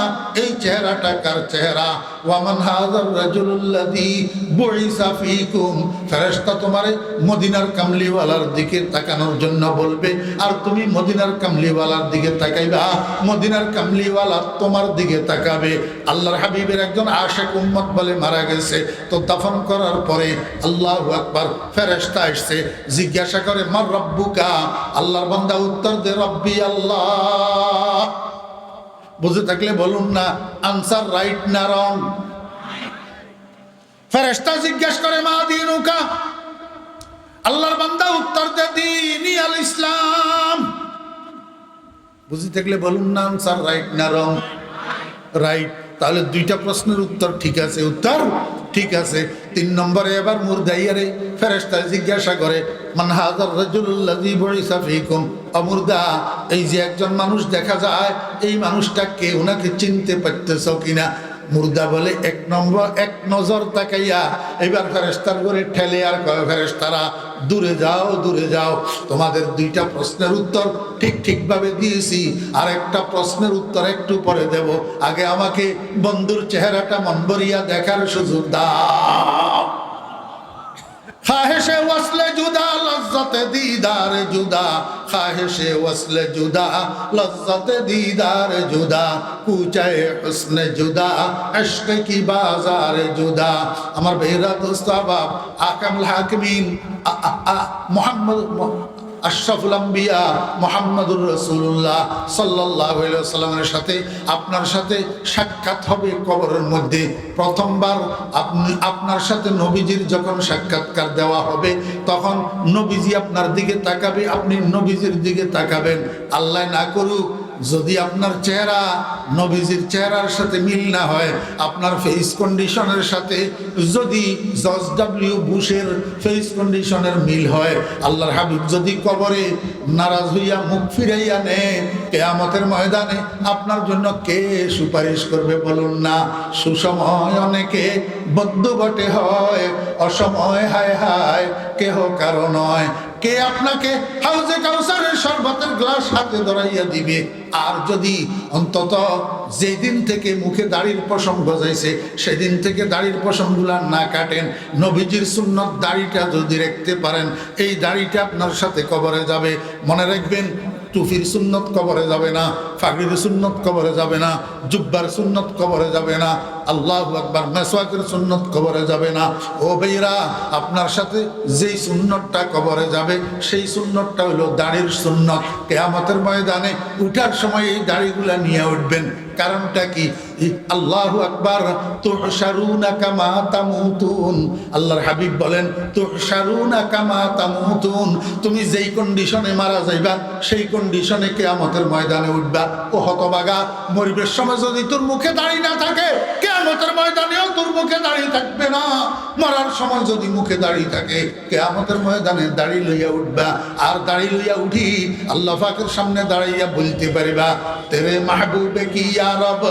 Speaker 1: এই চেহারাটা কার চেহারা? ওয়ামান হাযার রাজুলুল্লাযী বুইসা ফীকুম। ফেরেশতা তোমারে মদিনার কামলিওয়ালার দিকে তাকানোর জন্য বলবে, আর তুমি মদিনার কামলিওয়ালার দিকে তাকাইবা, মদিনার কামলিওয়ালা তোমার দিকে তাকাবে। আল্লাহর হাবিবের একজন আশিক উম্মত বলে মারা গেছে, তো দাফন করার পরে আল্লাহু আকবার, ফেরেশতা আসছে, জিজ্ঞাসা করে মার রব্বুকা। আল্লাহর বান্দা উত্তর দে রব্বি আল্লাহ। বুঝে থাকলে বলুন না, আনসার রাইট না রং? ফেরেশতা জিজ্ঞাসা করে মা দীনুকা। আল্লাহর বান্দা উত্তর দে দীনি আল ইসলাম। বুঝে থাকলে বলুন না, আনসার রাইট না রং? রাইট। তাহলে দুইটা প্রশ্নের উত্তর ঠিক আছে, উত্তর ঠিক আছে। 3 নম্বরে এবার মুর্দাইয়ারে ফেরেশতা জিজ্ঞাসা করে, মান হাযার রাজুলুল্লাযী বুইসা ফীকুম, মুর্দা, এই যে একজন মানুষ দেখা যায়, এই মানুষটা কে, ওনাকে চিনতে পারতেছ কিনা? মুর্দা বলে, এক নজর তাকাইয়া এবার ফেরেশতার করে ঠেলে আর কয়, ফেরেশতারা দূরে যাও, দূরে যাও, তোমাদের দুইটা প্রশ্নের উত্তর ঠিকভাবে দিয়েছি, আর একটা প্রশ্নের উত্তর একটু পরে দেব, আগে আমাকে বন্ধুর চেহারাটা মন ভরিয়া দেখার সুযোগ দাও। খাহেশে ওয়াসলে জুদা লজ্জতে দিদার জুদা, খাহেশে ওয়াসলে জুদা লজ্জতে দিদার জুদা, কুচায়ে হুসনে জুদা ইশক কি বাজার জুদা। আমার ভাইরা, দোস্ত, আহবাব, আকামুল হাকিমিন মুহাম্মদ আশরাফুল আম্বিয়া মুহাম্মদুর রাসূলুল্লাহ সাল্লাল্লাহু আলাইহি ওয়াসাল্লামের সাথে আপনার সাথে সাক্ষাৎ হবে কবরের মধ্যে। প্রথমবার আপনার সাথে নবীজির যখন সাক্ষাৎকার দেওয়া হবে, তখন নবীজি আপনার দিকে তাকাবে, আপনি নবীজির দিকে তাকাবেন। আল্লাহ না করুক যদি আপনার চেহারা নবীজির চেহারার সাথে মিল না হয়, আপনার ফেস কন্ডিশনের সাথে যদি জর্জ ডব্লিউ বুশের ফেস কন্ডিশনের মিল হয়, আল্লাহর হাবিব যদি কবরে নারাজ হইয়া মুখ ফিরাইয়া নেয়, কিয়ামতের ময়দানে আপনার জন্য কে সুপারিশ করবে বলুন না? সুসময় অনেকে বদ্ধ বটে হয়, অসময় হায় হায় কেহ কারো নয়। কে আপনাকে হাউজে কাউসারের শরবতের গ্লাস হাতে ধরাইয়া দিবে? আর যদি অন্তত যেদিন থেকে মুখে দাড়ির পশম গজাইছে সেদিন থেকে দাড়ির পশমগুলা না কাটেন, নবীজির সুন্নত দাড়িটা যদি রাখতে পারেন, এই দাড়িটা আপনার সাথে কবরে যাবে। মনে রাখবেন, টুফির সুন্নত কবরে যাবে না, ফাগড়ির সুন্নত কবরে যাবে না, জুব্বার সুন্নত কবরে যাবে না, আল্লাহু আকবার, মেসওয়াকের সুন্নত কবরে যাবে না। ও ভাইরা, আপনার সাথে যেই সুন্নতটা কবরে যাবে সেই সুন্নতটা হলো দাড়ির সুন্নত। কিয়ামতের ময়দানে উঠার সময় এই দাড়িগুলা নিয়ে উঠবেন। কারণটা কি? আল্লাহু আকবার, তুহশারুনা কামা তামুতুন। আল্লাহর হাবিব বলেন, তুহশারুনা কামা তামুতুন, তুমি যেই কন্ডিশনে মারা যাইবা সেই কন্ডিশনে কিয়ামতের ময়দানে উঠবা। ও হতভাগা, মরিবের সময় যদি তোর মুখে দাড়ি না থাকে, কিয়ামতের ময়দানেও তোর মুখে দাড়ি থাকবে না। মরার সময় যদি মুখে দাড়ি থাকে, কিয়ামতের ময়দানে দাড়ি লইয়া উঠবা। আর দাড়ি লইয়া উঠি আল্লাহ পাকের সামনে দাঁড়াইয়া বলতে পারিবা, তেরে মাহবুবে কি ইয়া রব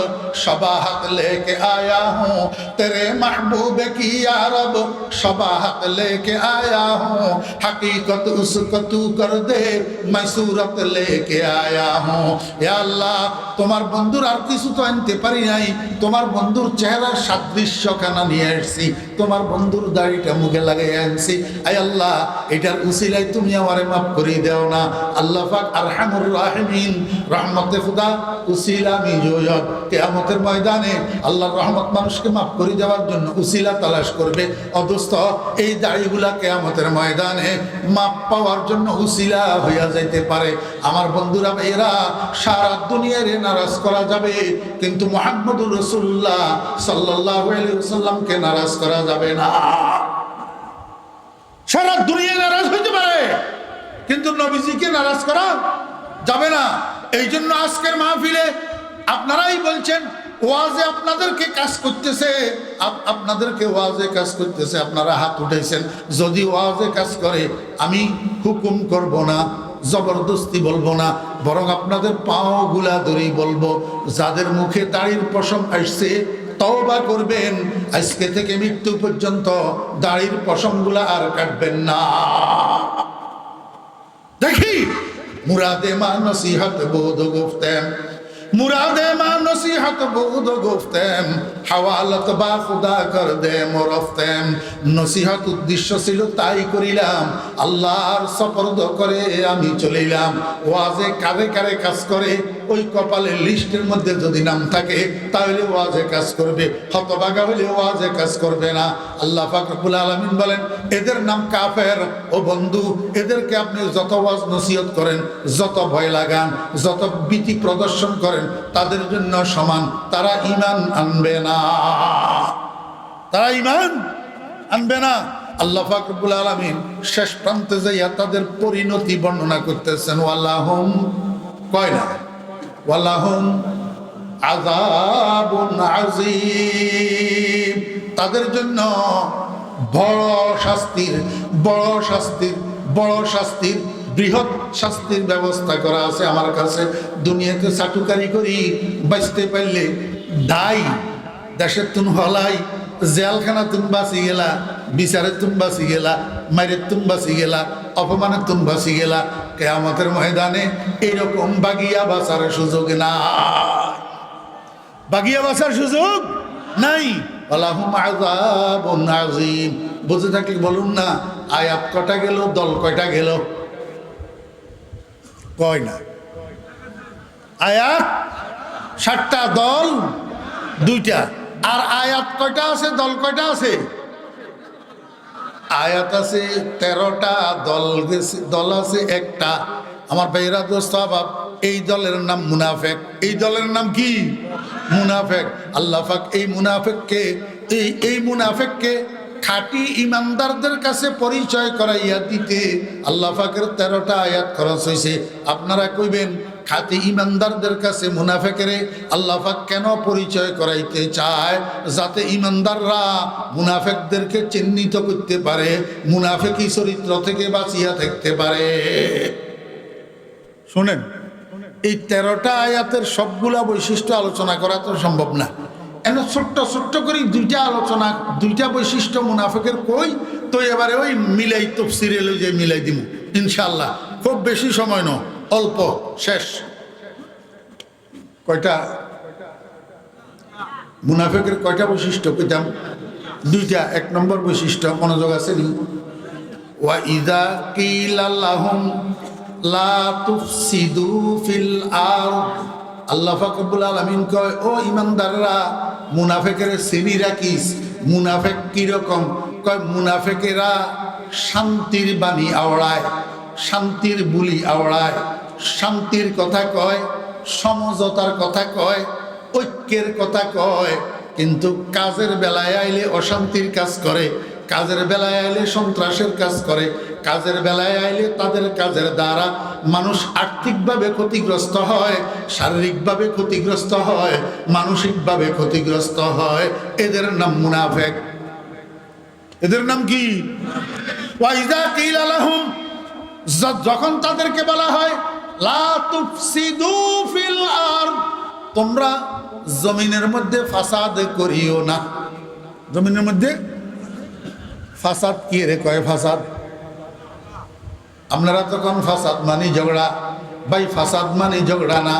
Speaker 1: শবাহত লেকে আয়া হুঁ, তেরে মাহবুবে কি ইয়া রব শবাহত লেকে আয়া হুঁ, হकीकत उसको तू कर दे मैं सूरत लेके आया हूँ। या अल्लाह, তোমার বন্ধুর আর কিছু তো আনতে পারি নাই, তোমার বন্ধুর চেহারার সাদৃশ্য খানা নিয়ে আসছি, তোমার বন্ধুর দাড়িটা মুখে লাগাই আনছি। আয় আল্লাহ, এটার উসিলায় তুমি আমারে মাফ করে দাও না। আল্লাহ পাক আরহামুর রাহিমিন, রহমতে খুদা উসিলা মিজোয়ত। কিয়ামতের ময়দানে আল্লাহর রহমত মানুষকে মাফ করে দেওয়ার জন্য উসিলা তালাশ করবে। অদস্ত এই দাড়িগুলা কিয়ামতের ময়দানে মাপ পাওয়ার জন্য উসিলা হইয়া যাইতে পারে। আমার বন্ধুরা, এরা সারা দুনিয়ার নারাজ করা যাবে, কিন্তু মুহাম্মদুর রাসূলুল্লাহ সাল্লাল্লাহু আলাইহি ওয়াসাল্লামকে নারাজ করা যাবে না। সারা দুনিয়া নারাজ হইতে পারে, কিন্তু নবীজিকে নারাজ করা যাবে না। এই জন্য আজকের মাহফিলে আপনারাই বলছেন, ওয়াজে আপনাদেরকে কাজ করতেছে, আপনাদেরকে ওয়াজে কাজ করতেছে, আপনারা হাত উঠাইছেন। যদি ওয়াজে কাজ করে, আমি হুকুম করব না, জবরদস্তি বলবো না, বরং আপনাদের পাও গুলা ধরেই বলবো, যাদের মুখে দাড়ির পশম আসছে তওবা করবেন, আজকে থেকে মৃত্যু পর্যন্ত দাড়ির পশমগুলা আর কাটবেন না। দেখি মুরাদে মা নসিহত বোধ গুফতেম, মুরাদে মা নসিহত বোধ গুফতেম, হাওয়ালত বা খুদা কর দে মোরফতেম। নসিহত উদ্দেশ্য ছিল তাই করিলাম, আল্লাহর সপর্দ করে আমি চলিলাম। ওয়াজে কারে কারে কাজ করে, ওই কপালের লিস্টের মধ্যে যদি নাম থাকে তাহলে ওয়াজে কাজ করবে, হতভাগা হলে ওয়াজে কাজ করবে না। আল্লাহ পাক রব্বুল আলামিন বলেন, এদের নাম কাফের। ও বন্ধু, এদেরকে আপনি যত ওয়াজ নসিহত করেন, যত ভয় লাগান, যত ভীতি প্রদর্শন করেন, তাদের জন্য সমান, তারা ঈমান আনবে না, তারা ঈমান আনবে না। আল্লাহ পাক রব্বুল আলামিন শেষ প্রান্তে যাইয়া তাদের পরিণতি বর্ণনা করতেছেন। ওয়ালাহুম কয় না, ওয়ালাহুম আযাবুন আযীম, তাদের জন্য বড় শাস্তির বড় শাস্তির বড় শাস্তির বৃহৎ শাস্তির ব্যবস্থা করা আছে আমার কাছে। দুনিয়াতে চাটুকারি করি বাঁচতে পারলে দায় দেশের তুন হলাই, জেলখানা তুন বাঁচি গেলা, বিচারের তুন বাঁচি গেলা, মায়ের তুন বাঁচি গেলা, অপমানের তুন বাঁচি গেলা। কিয়ামতের ময়দানে এইরকম বাগিয়া বাঁচার সুযোগ নাই, বাগিয়া বাঁচার সুযোগ নাই। ওয়ালাহুম আযাবুন আযীম। বুঝে থাকলে বলুন না, আয়াত কটা গেল, দল কয়টা গেল? কয় না, আয়াত 7টা, দল 2টা। আর আয়াত কয়টা আছে, দল কয়টা আছে? আয়াত আছে 13টা, দল আছে 1টা। আমার ভাইরা দোস্ত আহবাব, এই দলের নাম মুনাফেক। এই দলের নাম কি? মুনাফেক। আল্লাহ পাক এই মুনাফেককে এই মুনাফেককে খাঁটি ইমানদারদের কাছে পরিচয় করাইয়া দিতে আল্লাহ পাকের 13টা আয়াত খরচ হয়েছে। আপনারা কইবেন খাঁটি ইমানদারদের কাছে মুনাফেকেরে আল্লাহ পাক কেন পরিচয় করাইতে চায়? যাতে ইমানদাররা মুনাফেকদেরকে চিহ্নিত করতে পারে, মুনাফেকি চরিত্র থেকে বাঁচিয়া থাকতে পারে। শোনেন, এই 13টা আয়াতের সবগুলা বৈশিষ্ট্য আলোচনা করা তো সম্ভব না। এন ছোট্ট ছোট্ট করে 2টা আলোচনা, 2টা বৈশিষ্ট্য মুনাফেকের কই তো এবারে ওই মিলাই তফসিরে লই যে মিলাই দিব ইনশাআল্লাহ। খুব বেশি সময় নয়, অল্প, শেষ। কয়টা মুনাফেকের কয়টা বৈশিষ্ট্য কইতাম? 2টা। 1 নম্বর বৈশিষ্ট্য, মনোযোগ আছে নি? ওয়া ইযা কিলা লাহুম লা তুফসিদু ফিল আরদ, আল্লাহ পাক রব্বুল আলামিন কয়, ও ইমানদাররা মুনাফেকের শ্রেণী রাখিস। মুনাফেক কিরকম? কয় মুনাফেকেরা শান্তির বাণী আওড়ায়, শান্তির বুলি আওড়ায়, শান্তির কথা কয়, সমঝোতার কথা কয়, ঐক্যের কথা কয়, কিন্তু কাজের বেলায় আইলে অশান্তির কাজ করে, কাজের বেলায় আইলে সন্ত্রাসের কাজ করে, কাজের বেলায় আইলে তাদের কাজের দ্বারা মানুষ আর্থিকভাবে ক্ষতিগ্রস্ত হয়, শারীরিকভাবে ক্ষতিগ্রস্ত হয়, মানসিকভাবে ক্ষতিগ্রস্ত হয়। এদের নাম মুনাফেক। এদের নাম কি? ওয়াইজা কিলা লাহুম, যখন তাদেরকে বলা হয় লা তুফসিদু ফিল আরদ, তোমরা জমিনের মধ্যে ফাসাদ করিও না। জমিনের মধ্যে ফাসাদ কি রে কয়? ফাসাদ আপনারা তখন ফাসাদ মানে ঝগড়া, ভাই ফাসাদ মানে ঝগড়া না,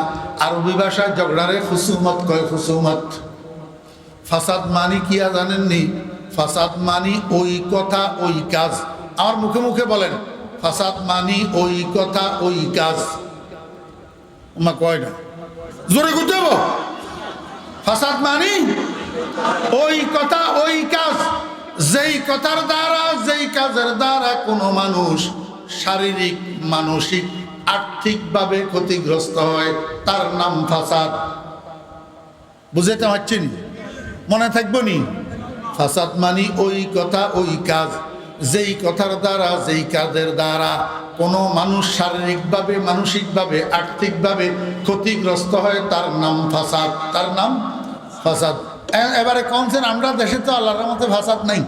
Speaker 1: আরবি ভাষায় ঝগড়ারে খুসুমত কয়, খুসুমত। ফাসাদ মানি কি জানেননি? ফাসাদ মানি ওই কথা ওই কাজ। আমার মুখে মুখে বলেন, ফাসাদ মানি ওই কথা ওই কাজ। মা কয় না, জোরে করতে হবো। ফাসাদ মানি ওই কথা ওই কাজ, যেই কথার দ্বারা যেই কাজের দ্বারা কোনো মানুষ শারীরিক, মানসিক, আর্থিকভাবে ক্ষতিগ্রস্ত হয়, তার নাম ফাসাদ। বুঝতে পারছেন? মনে থাকবো নি? ফাসাদ মানি ওই কথা ওই কাজ, যেই কথার দ্বারা যেই কাজের দ্বারা কোনো মানুষ শারীরিকভাবে, মানসিকভাবে, আর্থিকভাবে ক্ষতিগ্রস্ত হয়, তার নাম ফাসাদ, তার নাম ফাসাদ। এবারে কমছেন, আমরা দেশে তো আল্লাহর রহমতে ফাসাদ নাই।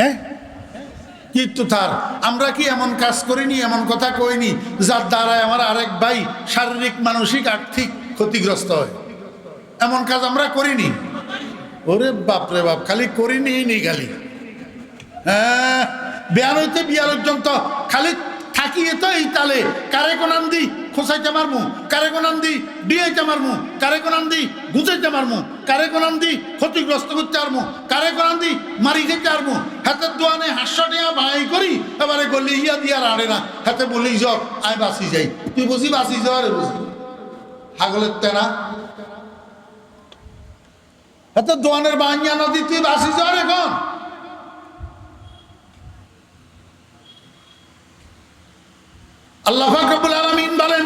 Speaker 1: হ্যাঁ, কিন্তু তার আমরা কি এমন কাজ করিনি, এমন কথা কইনি যার দ্বারায় আমার আরেক ভাই শারীরিক, মানসিক, আর্থিক ক্ষতিগ্রস্ত হয়? এমন কাজ আমরা করিনি। ওরে বাপরে বাপ, খালি করিনি নি খালি। হ্যাঁ, বিয়ার হইতে বিয়ার পর্যন্ত খালি থাকিয়ে তো এই তালে কারে কোনান দি খোসাইতে মারমু, কারে কোনান দি ডিয়াইতে মারমু, কারে কোনান দি গুঁজাইতে মারমু, কারে কোনান দি ক্ষতিগ্রস্ত করতে পারমু, কারে কোনান দি মারি খেতে পারমু। হাতের দোয়ানে হাস্য নেওয়া ভাই করি, এবারে গলি ইয়া দিয়া আড়ে না, হাতে বলি যাও আমি বাঁচি যাই। তুই বুঝি বাঁচি যাও রে, বুঝি হাগলের তেনা হাতে দোয়ানের বাহিয়া নদী, তুই বাঁচি যাও রে। এখন আল্লাহ পাক রব্বুল আলামিন বলেন,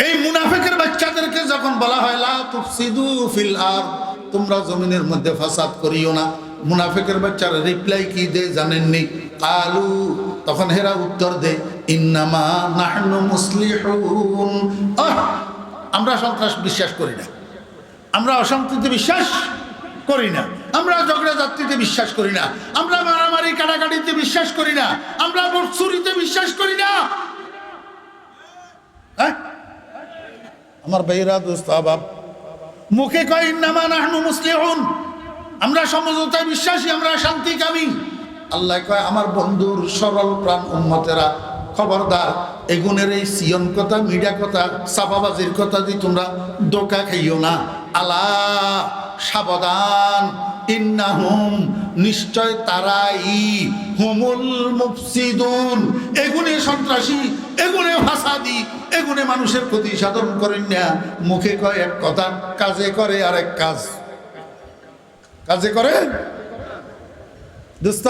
Speaker 1: এই মুনাফিকের বাচ্চাদেরকে যখন বলা হয় লা তুফসিদু ফিল আরদ, তোমরা জমিনের মধ্যে ফাসাদ করিও না, মুনাফিকের বাচ্চারা রিপ্লাই কি দেয় জানেননি? কালু, তখন হেরা উত্তর দেয়, ইন্নামা নাহনু মুসলিহুন। আমরা সন্ত্রাস বিশ্বাস করি না, আমরা অশান্তিতে বিশ্বাস করি না, আমরা ঝগড়া জাতিতে বিশ্বাস করি না, আমরা মারামারি কাটাকাটিতে বিশ্বাস করি না, আমরা বর্ষুরিতে বিশ্বাস করি না। হ্যাঁ, আমার ভাইরা দোস্ত আবাব মুখে কয় ইন্নামা নাহনু মুসলিহুন, আমরা সমঝোতায় বিশ্বাসী, আমরা শান্তিকামী। আল্লাহ কয় আমার বন্ধুর সরল প্রাণ উম্মতেরা, খবরদার এগুনের এই সিয়ন কথা, মিডিয়া কথা, সাফাবাজির কথা দিয়ে তোমরা ধোঁকা খাইও না। আলা সাবধান, ইন্নাহুম নিশ্চয় তারাই হুমুল মুফসিদুন, এগুনে সন্ত্রাসী, এগুনে ফাসাদি, এগুনে মানুষের ক্ষতি সাধন করেন না। মুখে কয় এক কথা, কাজে করে আরেক কাজ। কাজে করে দোস্ত,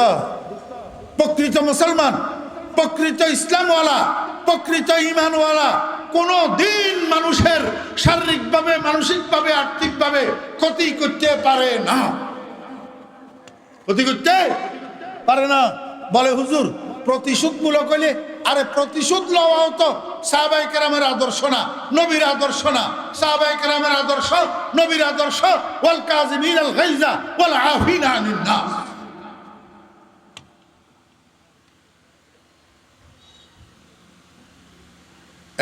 Speaker 1: প্রকৃত মুসলমান, প্রকৃত ইসলামওয়ালা, প্রকৃত ঈমানওয়ালা কোনো দিন মানুষের শারীরিকভাবে, মানসিকভাবে, আর্থিকভাবে ক্ষতি করতে পারে না, ক্ষতি করতে পারে না। বলে হুজুর প্রতিশোধমূলক হইলে, আরে প্রতিশোধ লওয়াও তো সাহাবায়ে কেরামের আদর্শ না, নবীর আদর্শ না। সাহাবায়ে কেরামের আদর্শ, নবীর আদর্শ ওয়াল কাযিমিনাল গায়যা ওয়াল আফিনা আনিন নাস।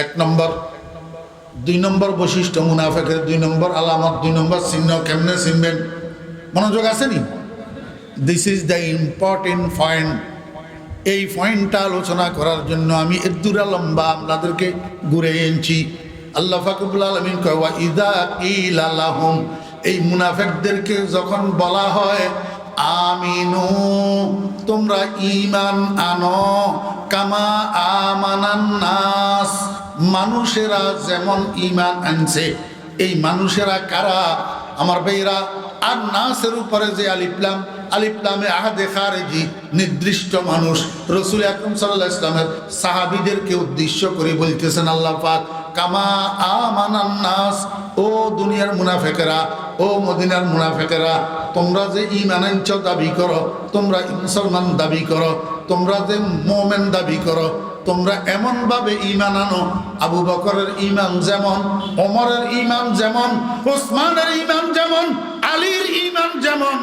Speaker 1: এক নম্বর। 2 নম্বর বৈশিষ্ট্য মুনাফিকের, 2 নম্বর আলামত, 2 নম্বর চিহ্ন। কেমনে চিনবেন? মনোযোগ আছে নি? This is the important point. এই পয়েন্টটা আলোচনা করার জন্য আমি এদুরা লম্বা আপনাদেরকে ঘুরে এনেছি। আল্লাহ পাক রব্বুল আলামিন কয় ওয়া ইযা কিলা লাহুম, এই মুনাফিকদেরকে যখন বলা হয় আমিনু, তোমরা ঈমান আনো, কামা আমানান নাস, মানুষেরা যেমন ঈমান আনছে। এই মানুষেরা কারা? আমার ভাইরা, আর নাসের উপরে যে আলিফলাম, আলিফলামে আহাদে খারেজি, নির্দিষ্ট মানুষ। রাসূল আকরাম সাল্লাল্লাহু আলাইহি ওয়াসাল্লামের সাহাবীদেরকে উদ্দেশ্য করে বলতেছেন আল্লাহ পাক, কামা আমানান নাস, ও দুনিয়ার মুনাফিকেরা, ও মদিনার মুনাফিকেরা, তোমরা যে ঈমান আনছো দাবি করো, তোমরা মুসলমান দাবি করো, তোমরা যে মুমিন দাবি করো, তোমরা এমন ভাবে ঈমান আনো, আবু বকরের ঈমান যেমন, ওমরের ঈমান যেমন, ওসমানের ঈমান যেমন, আলীর ঈমান যেমন,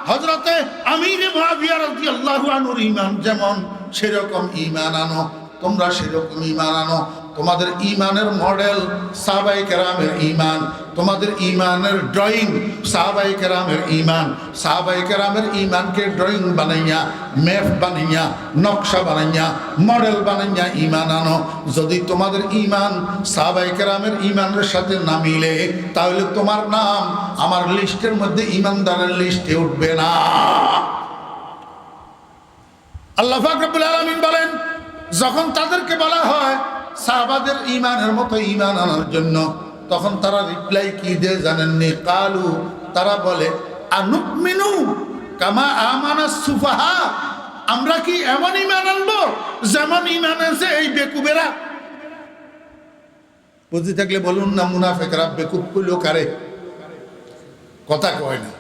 Speaker 1: হযরতে আমির মুআবিয়া রাদিয়াল্লাহু আনহুর ঈমান যেমন, সেরকম ঈমান আনো। তোমরা সেরকম ঈমান আনো। তোমাদের ঈমানের মডেল সাহাবায়ে কেরামের ঈমান, তোমাদের ঈমানের ড্রয়িং সাহাবায়ে কেরামের ঈমান। সাহাবায়ে কেরামের ঈমানকে ড্রয়িং বানাইয়া, ম্যাপ বানাইয়া, নকশা বানাইয়া, মডেল বানাইয়া ঈমান আনো। যদি তোমাদের ঈমান সাহাবায়ে কেরামের ঈমানের সাথে না মিলে, তাহলে তোমার নাম আমার লিস্টের মধ্যে ঈমানদারের লিস্টে উঠবে না। আল্লাহ পাক রব্বুল আলামিন বলেন, যখন তাদেরকে বলা হয় সাহাবাদের ঈমানের মতো ঈমান আনার জন্য, তখন তারা রিপ্লাই কি দেয় জানেননি? কালু, তারা বলে আনুমিনু কামা আমানাস সুফাহা, আমরা কি এমন ঈমান আনবো যেমন ঈমান আছে এই বেকুবেরা? বুঝতে থাকলে বলুন না, মুনাফিকরা বেকুব কইল কারে? কথা কয় না।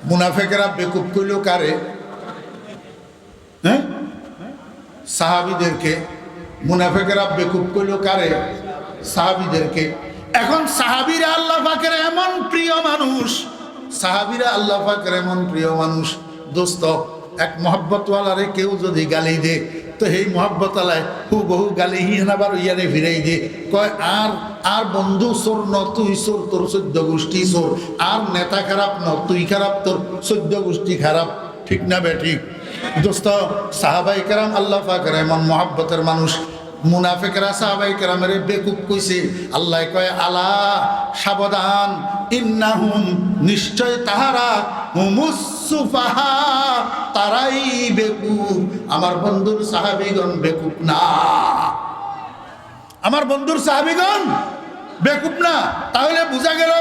Speaker 1: মুনাফিকরা বেকুব কইল কারে? হ্যাঁ, সাহাবীদেরকে। মুনাফিকরা বেকুব কইল কারে? সাহাবীদেরকে। এখন সাহাবীরা আল্লাহ পাকের এমন প্রিয় মানুষ, সাহাবীরা আল্লাহ পাকের এমন প্রিয় মানুষ। দোস্ত, এক মহব্বতওয়ালারে কেউ যদি গালি দে, তো এই মহব্বতওয়ালায় হুবহু গালি হিনাবার ইয়ারে ফিরাই দে, কয় আর বন্ধু চোর ন, তুই চোর, তোর 14 গোষ্ঠী চোর। আর নেতা খারাপ ন, তুই খারাপ, তোর 14 গোষ্ঠী খারাপ। ঠিক না বে ঠিক? দোস্ত, সাহাবায়ে কেরাম আল্লাহ পাকের এমন মহব্বতের মানুষ। মুনাফিকরা সাহাবায়ে কেরামের বেকুব কইছে। আল্লাহ কয় আলা সাবধান, ইন্নাহুম নিশ্চয় তাহারা, হুমুস সুফাহা তারাই বেকুব। আমার বন্ধুর সাহাবীগণ বেকুব না, আমার বন্ধুর সাহাবীগণ বেকুব না। তাহলে বোঝা গেল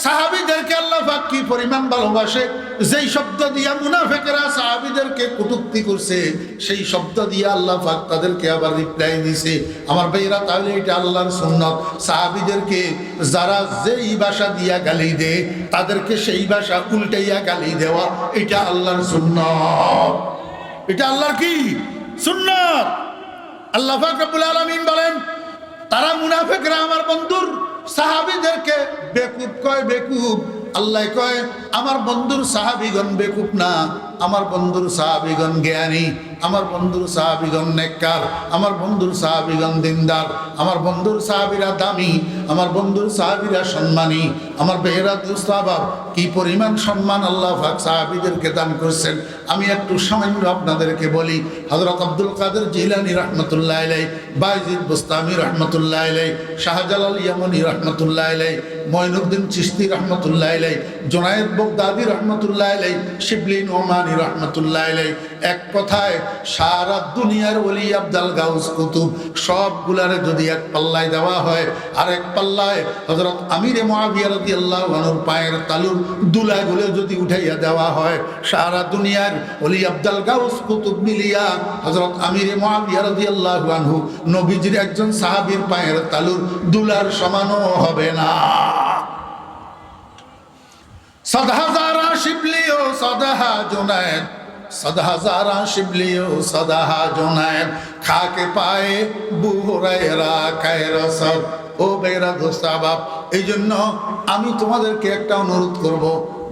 Speaker 1: সাহাবীদেরকে আল্লাহ পাক কি পরিমাণ ভালোবাসে। যেই শব্দ দিয়া মুনাফিকরা সাহাবীদেরকে কটূক্তি করছে, সেই শব্দ দিয়া আল্লাহ পাক তাদেরকে আবার রিপ্লাই দিছে। আমার ভাইরা, তাহলে এটা আল্লাহর সুন্নাত। সাহাবীদেরকে যারা যেই ভাষা দিয়া গালি দেয়, তাদেরকে সেই ভাষা উল্টাইয়া গালি দেওয়া, এটা আল্লাহর সুন্নাত। এটা আল্লাহর কি সুন্নাত। আল্লাহ পাক রব্বুল আলামিন বলেন, তারা মুনাফিকরা আমার বন্ধুর সাহাবীদেরকে বেকুব কয়, বেকুব। আল্লাহ কয় আমার বন্ধুর সাহাবীগণ বেকুব না, আমার বন্ধুর সাহাবীগণ জ্ঞানী, আমার বন্ধুর সাহাবীগণ নেককার, আমার বন্ধুর সাহাবীগণ দিনদার, আমার বন্ধুর সাহাবীরা দামি, আমার বন্ধুর সাহাবীরা সম্মানী। আমার বেহেরা দুস্তাবাব কি পরিমাণ সম্মান আল্লাহ পাক সাহাবীদেরকে দান করছেন। আমি একটু সামান্য আপনাদেরকে বলি। হযরত আব্দুল কাদের জিলানী রাহমাতুল্লাহ আলাইহি, বায়জিদ বুস্তামি রাহমাতুল্লাহ আলাইহি, শাহজালাল ইয়ামানি রাহমাতুল্লাহ আলাইহি, মঈনুদ্দিন চিশতি রাহমাতুল্লাহ আলাইহি, জুনায়েদ বাগদাদি রাহমাতুল্লাহ আলাইহি, শিবলি নোমানী রাহমাতুল্লাহ আলাইহি, এক কথায় সারা দুনিয়ার ওলি আব্দাল গাউস কুতুব সবগুলারে যদি এক পাল্লায় দেওয়া হয়, আর এক পাল্লায় হযরত আমিরে মুআবিয়া রাদিয়াল্লাহু আনহুর পায়ের তালুর দুলাগুলো যদি উঠাইয়া দেওয়া হয়, সারা দুনিয়ার ওলি আব্দাল গাউস কুতুব মিলিয়া হযরত আমিরে মুআবিয়া রাদিয়াল্লাহু আনহু নবীজির একজন সাহাবীর পায়ের তালুর দুলার সমানও হবে না। ৭০০০ শিবলি ও ১০০০ জুনায়েদ, ৭০০০ শিবলি ও ১০০০ জুনায়েদ, খাকে পায়ে আবু হুরায়রা খায় রসদ। ও বেরা দোস্তাবাব, এই জন্য আমি তোমাদেরকে একটা অনুরোধ করব,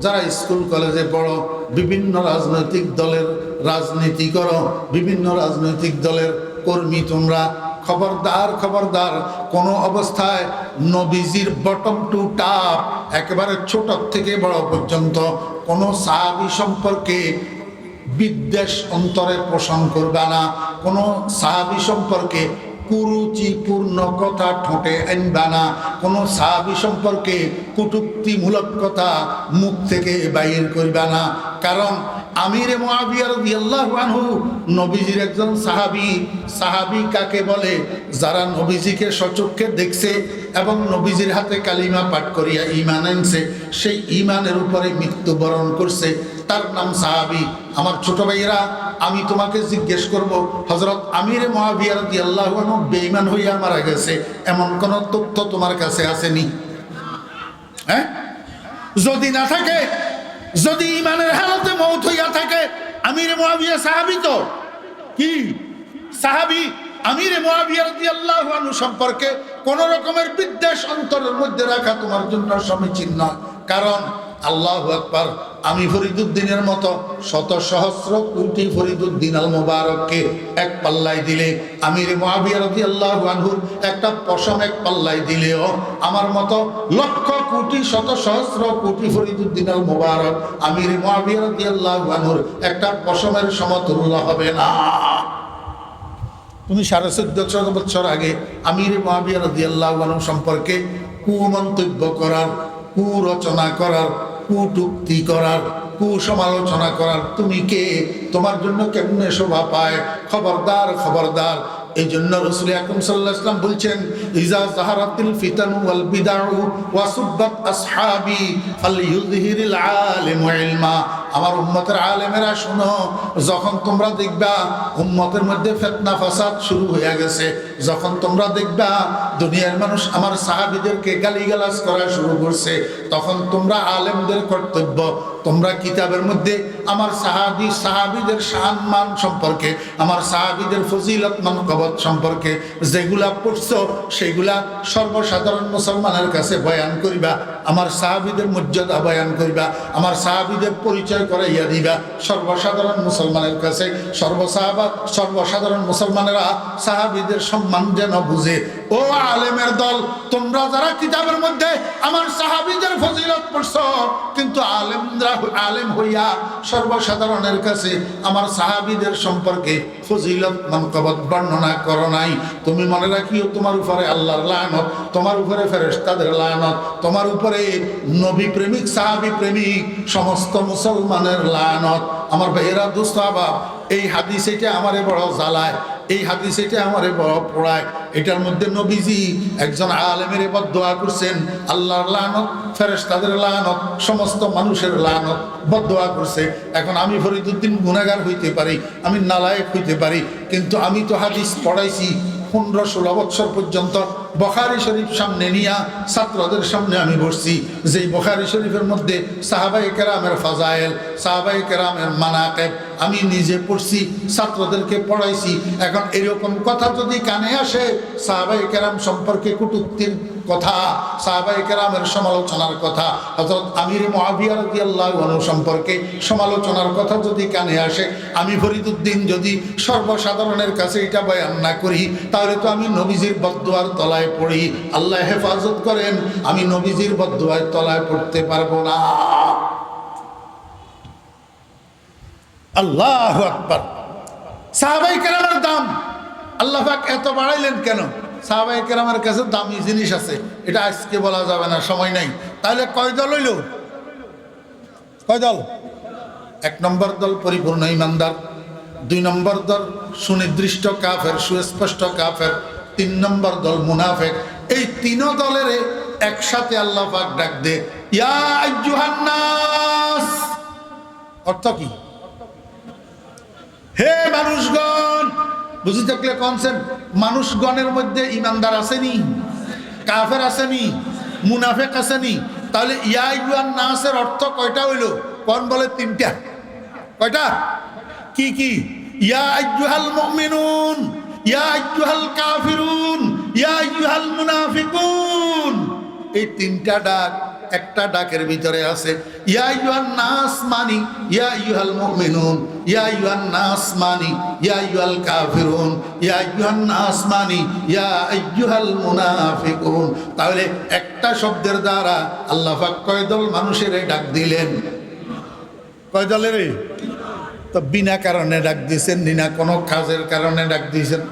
Speaker 1: যারা স্কুল কলেজে পড়ো, বিভিন্ন রাজনৈতিক দলের রাজনীতি করো, বিভিন্ন রাজনৈতিক দলের কর্মী তোমরা, খবরদার খবরদার কোনো অবস্থায় নবীজির বটম টু টপ একেবারে ছোট থেকে বড় পর্যন্ত কোনো সাহাবী সম্পর্কে বিদ্বেষ অন্তরে পোষণ করবে না, কোনো সাহাবী সম্পর্কে কুরুচিপূর্ণ কথা ঠোঁটে আনবা না, কোনো সাহাবী সম্পর্কে কটূক্তিমূলক কথা মুখ থেকে বাইর করবে না। কারণ আমিরে মুআবিয়া রাদিয়াল্লাহু আনহু নবীজির একজন সাহাবী। সাহাবী কাকে বলে? যারা নবীজিকে সচক্ষে দেখছে এবং নবীজির হাতে কালিমা পাঠ করিয়া ঈমান আনছে, সেই ঈমানের উপরে মৃত্যুবরণ করছে, তার নাম সাহাবী। আমার ছোট ভাইয়েরা, আমি তোমাকে জিজ্ঞেস করব, হযরত আমিরে মুআবিয়া রাদিয়াল্লাহু আনহু বেঈমান হইয়া মারা গেছে এমন কোন তথ্য তোমার কাছে আসেনি? হ্যাঁ, যদি না থাকে, যদি ঈমানের হালতে মওত হইয়া থাকে, আমিরে মুআবিয়া সাহাবী তো কি সাহাবী। আমিরে মুআবিয়া রাদিয়াল্লাহু আনহু সম্পর্কে কোন রকমের বিদ্বেষ অন্তরের মধ্যে রাখা তোমার জন্য সমীচীন নয়। কারণ আল্লাহু আকবার, আমি ফরিদুদ্দিনের মতো শত সহস্র কোটি ফরিদুদ্দিন আল মুবারককে এক পাল্লায় দিলে, আমিরে মুআবিয়া রাদিয়াল্লাহু আনহুর একটা পশম এক পাল্লায় দিলেও আমার মতো লক্ষ কোটি শত সহস্র কোটি ফরিদুদ্দিন আল মুবারক আমিরে মুআবিয়া রাদিয়াল্লাহু আনহুর একটা পশমের সমতুল্য হবে না। তুমি ১৪৫০ বছর আগে আমিরে মুআবিয়া রাদিয়াল্লাহু আনহু সম্পর্কে কুমন্তব্য করার, কুরচনা করার, কুটুক্তি করার, কুসমালোচনা করার তুমি কে? তোমার জন্য কেমনে শোভা পায়? খবরদার খবরদার। এই জন্য রাসূল আকরাম সাল্লাল্লাহু আলাইহি ওয়াসাল্লাম বলছেন, ইজা যাহারাতিল ফিতানু ওয়াল বিদআউ ওয়া সুব্বাত আসহাবি ফালইউযহিরিল আলিমু ইলমা। আমার উম্মতের আলেমেরা শোনো, যখন তোমরা দেখবা উম্মতের মধ্যে ফিতনা ফাসাদ শুরু হয়ে গেছে, যখন তোমরা দেখবা দুনিয়ার মানুষ আমার সাহাবীদেরকে গালিগালাজ করা শুরু করছে, তখন তোমরা আলেমদের কর্তব্য, তোমরা কিতাবের মধ্যে আমার সাহাবীদের শান মান সম্পর্কে, আমার সাহাবীদের ফজিলত মানকবত সম্পর্কে যেগুলা পড়ছো সেগুলা সর্বসাধারণ মুসলমানের কাছে বয়ান করিবা, আমার সাহাবীদের মর্যাদা বয়ান করিবা, আমার সাহাবীদের পরিচয় করাইয়া দিবা সর্বসাধারণ মুসলমানের কাছে। সর্বসাধারণ মুসলমানেরা সাহাবীদের সম্মান যেন বুঝে। ও আলেমের দল, তোমরা যারা কিতাবের মধ্যে আমার সাহাবীদের ফজিলত পড়ছো, কিন্তু আলেম হইয়া সর্বসাধারণের কাছে আমার সাহাবীদের সম্পর্কে ফজিলত মানকবত বর্ণনা করো নাই, তুমি মনে রাখিও তোমার উপরে আল্লাহর লানত, তোমার উপরে ফেরেশতাদের লানত, তোমার উপরে নবী প্রেমিক সাহাবী প্রেমিক সমস্ত মুসলমানের লানত। আমার ভাইয়েরা দোস্তাবাব, এই হাদিস এটা আমারে বড় জ্বালায়, এই হাদিস এটা আমারে বড় পোড়ায়। এটার মধ্যে নবীজি একজন আলেমের বদদোয়া করছেন, আল্লাহর লানত, ফেরেশতাদের লানত, সমস্ত মানুষের লানত, বদদোয়া করছে। এখন আমি ফরিদুদ্দিন গুনাহগার হইতে পারি, আমি নালায়েক হইতে পারি, কিন্তু আমি তো হাদিস পড়াইছি, 15-16 বছর পর্যন্ত বুখারী শরীফ সামনে নিয়ে ছাত্রদের সামনে আমি বসছি। যেই বুখারী শরীফের মধ্যে সাহাবায়ে কেরামের ফাজায়েল, সাহাবায়ে কেরামের মানাকিব আমি নিজে পড়ছি, ছাত্রদেরকে পড়াইছি। এখন এরকম কথা যদি কানে আসে, সাহাবায়ে কেরাম সম্পর্কে কটূক্তির কথা, সাহাবায়ে কেরামের সমালোচনার কথা, হযরত আমির মুআবিয়া রাদিয়াল্লাহু আনহু সম্পর্কে সমালোচনার কথা যদি কানে আসে, আমি ফরিদউদ্দিন যদি সর্বসাধারণের কাছে এটা বয়ান না করি, তাহলে তো আমি নবীজির বদদুয়ার তলায় পড়ি। আল্লাহ হেফাজত করেন, আমি নবীজির বদদুয়ার তলায় পড়তে পারবো না। আল্লাহু আকবার। সাহাবায়ে কেরামের দাম আল্লাহ পাক এত বাড়াইলেন কেন? সাহাবায়ে কেরামের কাছে দামি জিনিস আছে, এটা আজকে বলা যাবে না, সময় নাই। তাহলে কয় দল হইল? কয় দল? 1 নম্বর দল পরিপূর্ণ ঈমানদার, 2 নম্বর দল সুনির্দিষ্ট কাফের, সুস্পষ্ট কাফের, 3 নম্বর দল মুনাফিক। এই 3 দলের একসাথে আল্লাহ পাক ডাক দে, ইয়া আইয়ুহান নাস। অর্থ কি? হে মানুষগণ। বুঝি থাকলে কনসেন, মানুষগণের মধ্যে ঈমানদার আসেনি, কাফের আসেনি, মুনাফিক আসেনি। তাহলে ইয়া আইয়ুহান নাসের অর্থ কয়টা হইল? কোন বলে 3টা। কয়টা? কি কি? ইয়া আইয়ুহাল মুমিনুন, ইয়া আইয়ুহাল কাফিরুন, ইয়া আইয়ুহাল মুনাফিকুন। এই 3টা ডাক একটা ডাকের ভিতরে আছে। ইয়া আইয়ুহান নাস মানি ইয়া আইয়ুহাল মুমিনুন, ইয়া আইয়ুহান নাস মানি ইয়া আইয়ুহাল কাফিরুন, ইয়া আইয়ুহান নাস মানি ইয়া আইয়ুহাল মুনাফিকুন। তাহলে একটা শব্দের দ্বারা আল্লাহ পাক কয় দল মানুষের ডাক দিলেন? কয় দলের? তো বিনা কারণে ডাক দিয়েছেন, বিনা কোনো কাজের কারণে ডাক দিয়েছেন,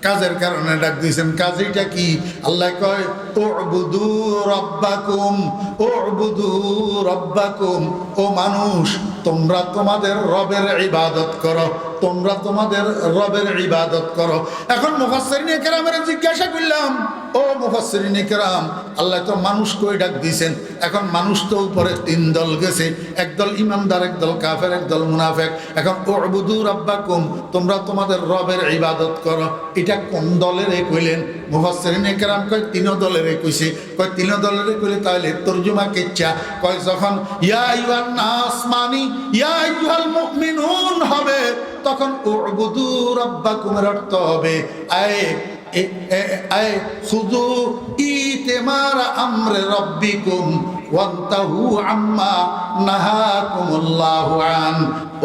Speaker 1: কাজের কারণে ডাক দিয়েছেন। কাজটা কি? আল্লাহ কয় উবুদু রাব্বাকুম, উবুদু রাব্বাকুম। ও মানুষ, তোমরা তোমাদের রবের ইবাদত করো, তোমরা তোমাদের রবের ইবাদত করো। এখন মুফাসসিরিনে কেরামের জিজ্ঞাসা করলাম, ও মুফাসসিরিনে কেরাম, আল্লাহ তো মানুষকে ডাক দিয়েছেন, এখন মানুষ তো উপরে 3 দল গেছে, একদল ঈমানদার, একদল কাফের, একদল মুনাফিক। এখন উবুদু রাব্বাকুম, তোমরা তোমাদের রবের ইবাদত করো, এটা কোন দলের কইলেন? মুফাসসিরিনে কেরাম কয় 3 দলের কইছে। কয় 3 দলের কইলে তাহলে তরজমা কেচ্ছা? কয় যখন ইয়া আইয়ুহান নাস মানি ইয়া আইয়ুহাল মুমিনুন হবে, তখন উবুদু রাব্বাকুমের অর্থ হবে আয় খুযু ইতিমার আমরে রাব্বিকুম ওয়ান্তাহু আম্মা নাহাকুমুল্লাহু আন।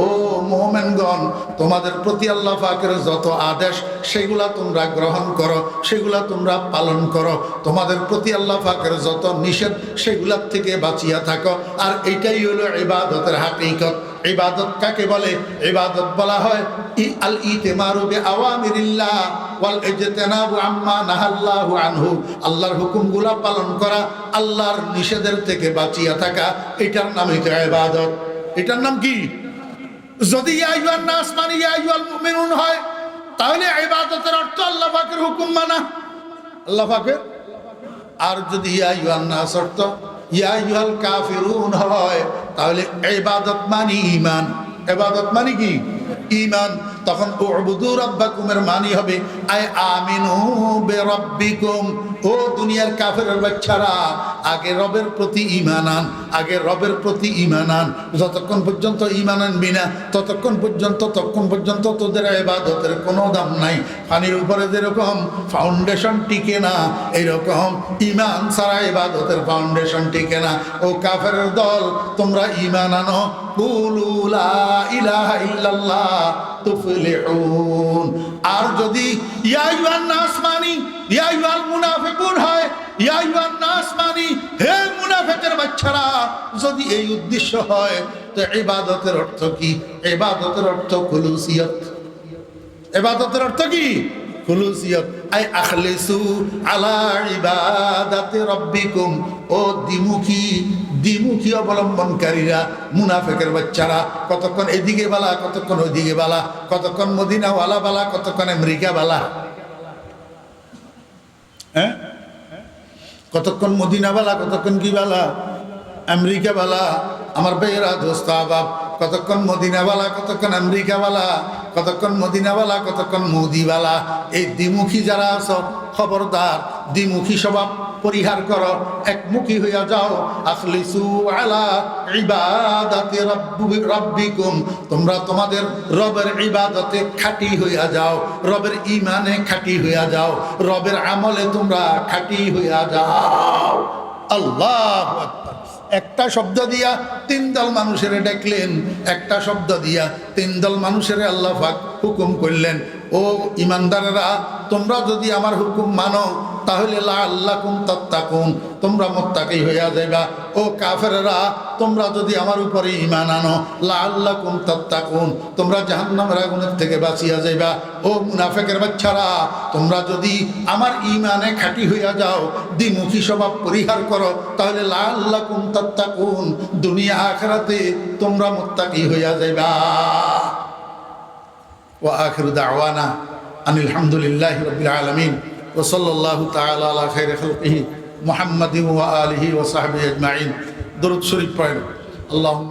Speaker 1: ও মুমিনগণ, তোমাদের প্রতি আল্লাহ পাকের যত আদেশ সেগুলা তোমরা গ্রহণ করো, সেগুলা তোমরা পালন করো। তোমাদের প্রতি আল্লাহ পাকের যত নিষেধ সেগুলার থেকে বাঁচিয়া থাকো। আর এটাই হলো ইবাদতের হাকিকত। ইবাদত কাকে বলে? ইবাদত বলা হয় আল ইতিমারু বিআওয়ামিরিল্লাহ ওয়াল ইজতিনাবু আম্মা নাহাল্লাহু আনহু। আল্লাহর হুকুমগুলা পালন করা, আল্লাহর নিষেধের থেকে বাঁচিয়া থাকা, এটার নামই তো ইবাদত। এটার নাম কি? যদি ইয়া আইয়ুহান নাস মানে ইয়া আইয়ুহাল মুমিনুন হয়, তাহলে ইবাদতের অর্থ আল্লাহ পাকের হুকুম মানা, আল্লাহ পাকের। আর যদি ইয়া আইয়ুহান নাস অর্থ ইয়া আইয়ুহাল কাফিরুন হয়, তাহলে ইবাদত মানে ঈমান। ইবাদত মানে কি? ঈমান। তখন উবুদু রাব্বাকুমের মানি হবে আয় আমিনু বিরাব্বিকুম। ও দুনিয়ার কাফেরের বাচ্চারা, আগে রবের প্রতি ঈমান আন, আগে রবের প্রতি ঈমান আন। যতক্ষণ পর্যন্ত ঈমান আনবি না, ততক্ষণ পর্যন্ত তোদের ইবাদতের কোনো দাম নাই। পানির উপরে যেরকম ফাউন্ডেশন টিকে না, এরকম ঈমান ছাড়া ইবাদতের ফাউন্ডেশন টিকে না। ও কাফেরের দল, তোমরা ঈমান আনো, কুলু লা ইলাহা ইল্লাল্লাহ তুফলিহুন। আর যদি ইয়া আইয়ুহান নাস মানি ইয়া আইয়ুহাল মুনাফিকুন হয়, ইয়া আইয়ুহান নাস মানি হে মুনাফিকের বাচ্চারা, যদি এই উদ্দেশ্য হয়, তো ইবাদতের অর্থ কি? ইবাদতের অর্থ খুলুসিয়ত। ইবাদতের অর্থ কি? খুলুসিয়ত। আই আখলিসু আলা ইবাদাতি রাব্বিকুম। ও দ্বিমুখী অবলম্বনকারীরা, মুনাফিকের বাচ্চারা, কতক্ষণ এদিকে বালা, কতক্ষণ ওইদিকে বালা, কতক্ষণ মদিনাওয়ালা বালা, কতক্ষণ আমেরিকা বালা। হ্যাঁ, কতক্ষণ মদিনা বালা, কতক্ষণ কি বালা? আমেরিকা বালা। আমার বেয়েরা দোস্ত আবাব, কতক্ষণ মদিনাওয়ালা, কতক্ষণ আমেরিকাওয়ালা, কতক্ষণ মদিনাওয়ালা, কতক্ষণ মোদিওয়ালা। এই দ্বিমুখী যারা আছো, খবরদার দ্বিমুখী স্বভাব পরিহার করো, একমুখী হইয়া যাও। আখলিসু আলা ইবাদাতি রাব্বিকুম, তোমরা তোমাদের রবের ইবাদতে খাঁটি হইয়া যাও, রবের ঈমানে খাঁটি হইয়া যাও, রবের আমলে তোমরা খাঁটি হইয়া যাও। আল্লাহু আকবার। একটা শব্দ দিয়া তিন দল মানুষের ডাকলেন, একটা শব্দ দিয়া তিন দল মানুষের আল্লাহ পাক হুকুম করলেন, ও ইমানদারেরা, তোমরা যদি আমার হুকুম মানো তাহলে লাআল্লাকুম তাত্তাকুন, তোমরা মুত্তাকি হইয়া যাইবা। ও কাফেররা, তোমরা যদি আমার উপরে ঈমান আনো, লাআল্লাকুম তাত্তাকুন, তোমরা জাহান্নামের আগুনের থেকে বাঁচিয়া যাইবা। ও মুনাফিকের বাচ্চারা, তোমরা যদি আমার ঈমানে খাঁটি হইয়া যাও, দ্বিমুখী স্বভাব পরিহার করো, তাহলে লাআল্লাকুম তাত্তাকুন, দুনিয়া আখিরাতে তোমরা মুত্তাকি হইয়া যাইবা। ওয়া আখিরু দাওয়ানা আনিল হামদুলিল্লাহি রাব্বিল আলামিন ওয়া সাল্লাল্লাহু তাআলা আলা খাইরি খালকিহি মুহাম্মাদিন ওয়া আলিহি ওয়া সাহবিহি আজমাইন। দরুদ শরীফ পড়েন। আল্লাহুম্মা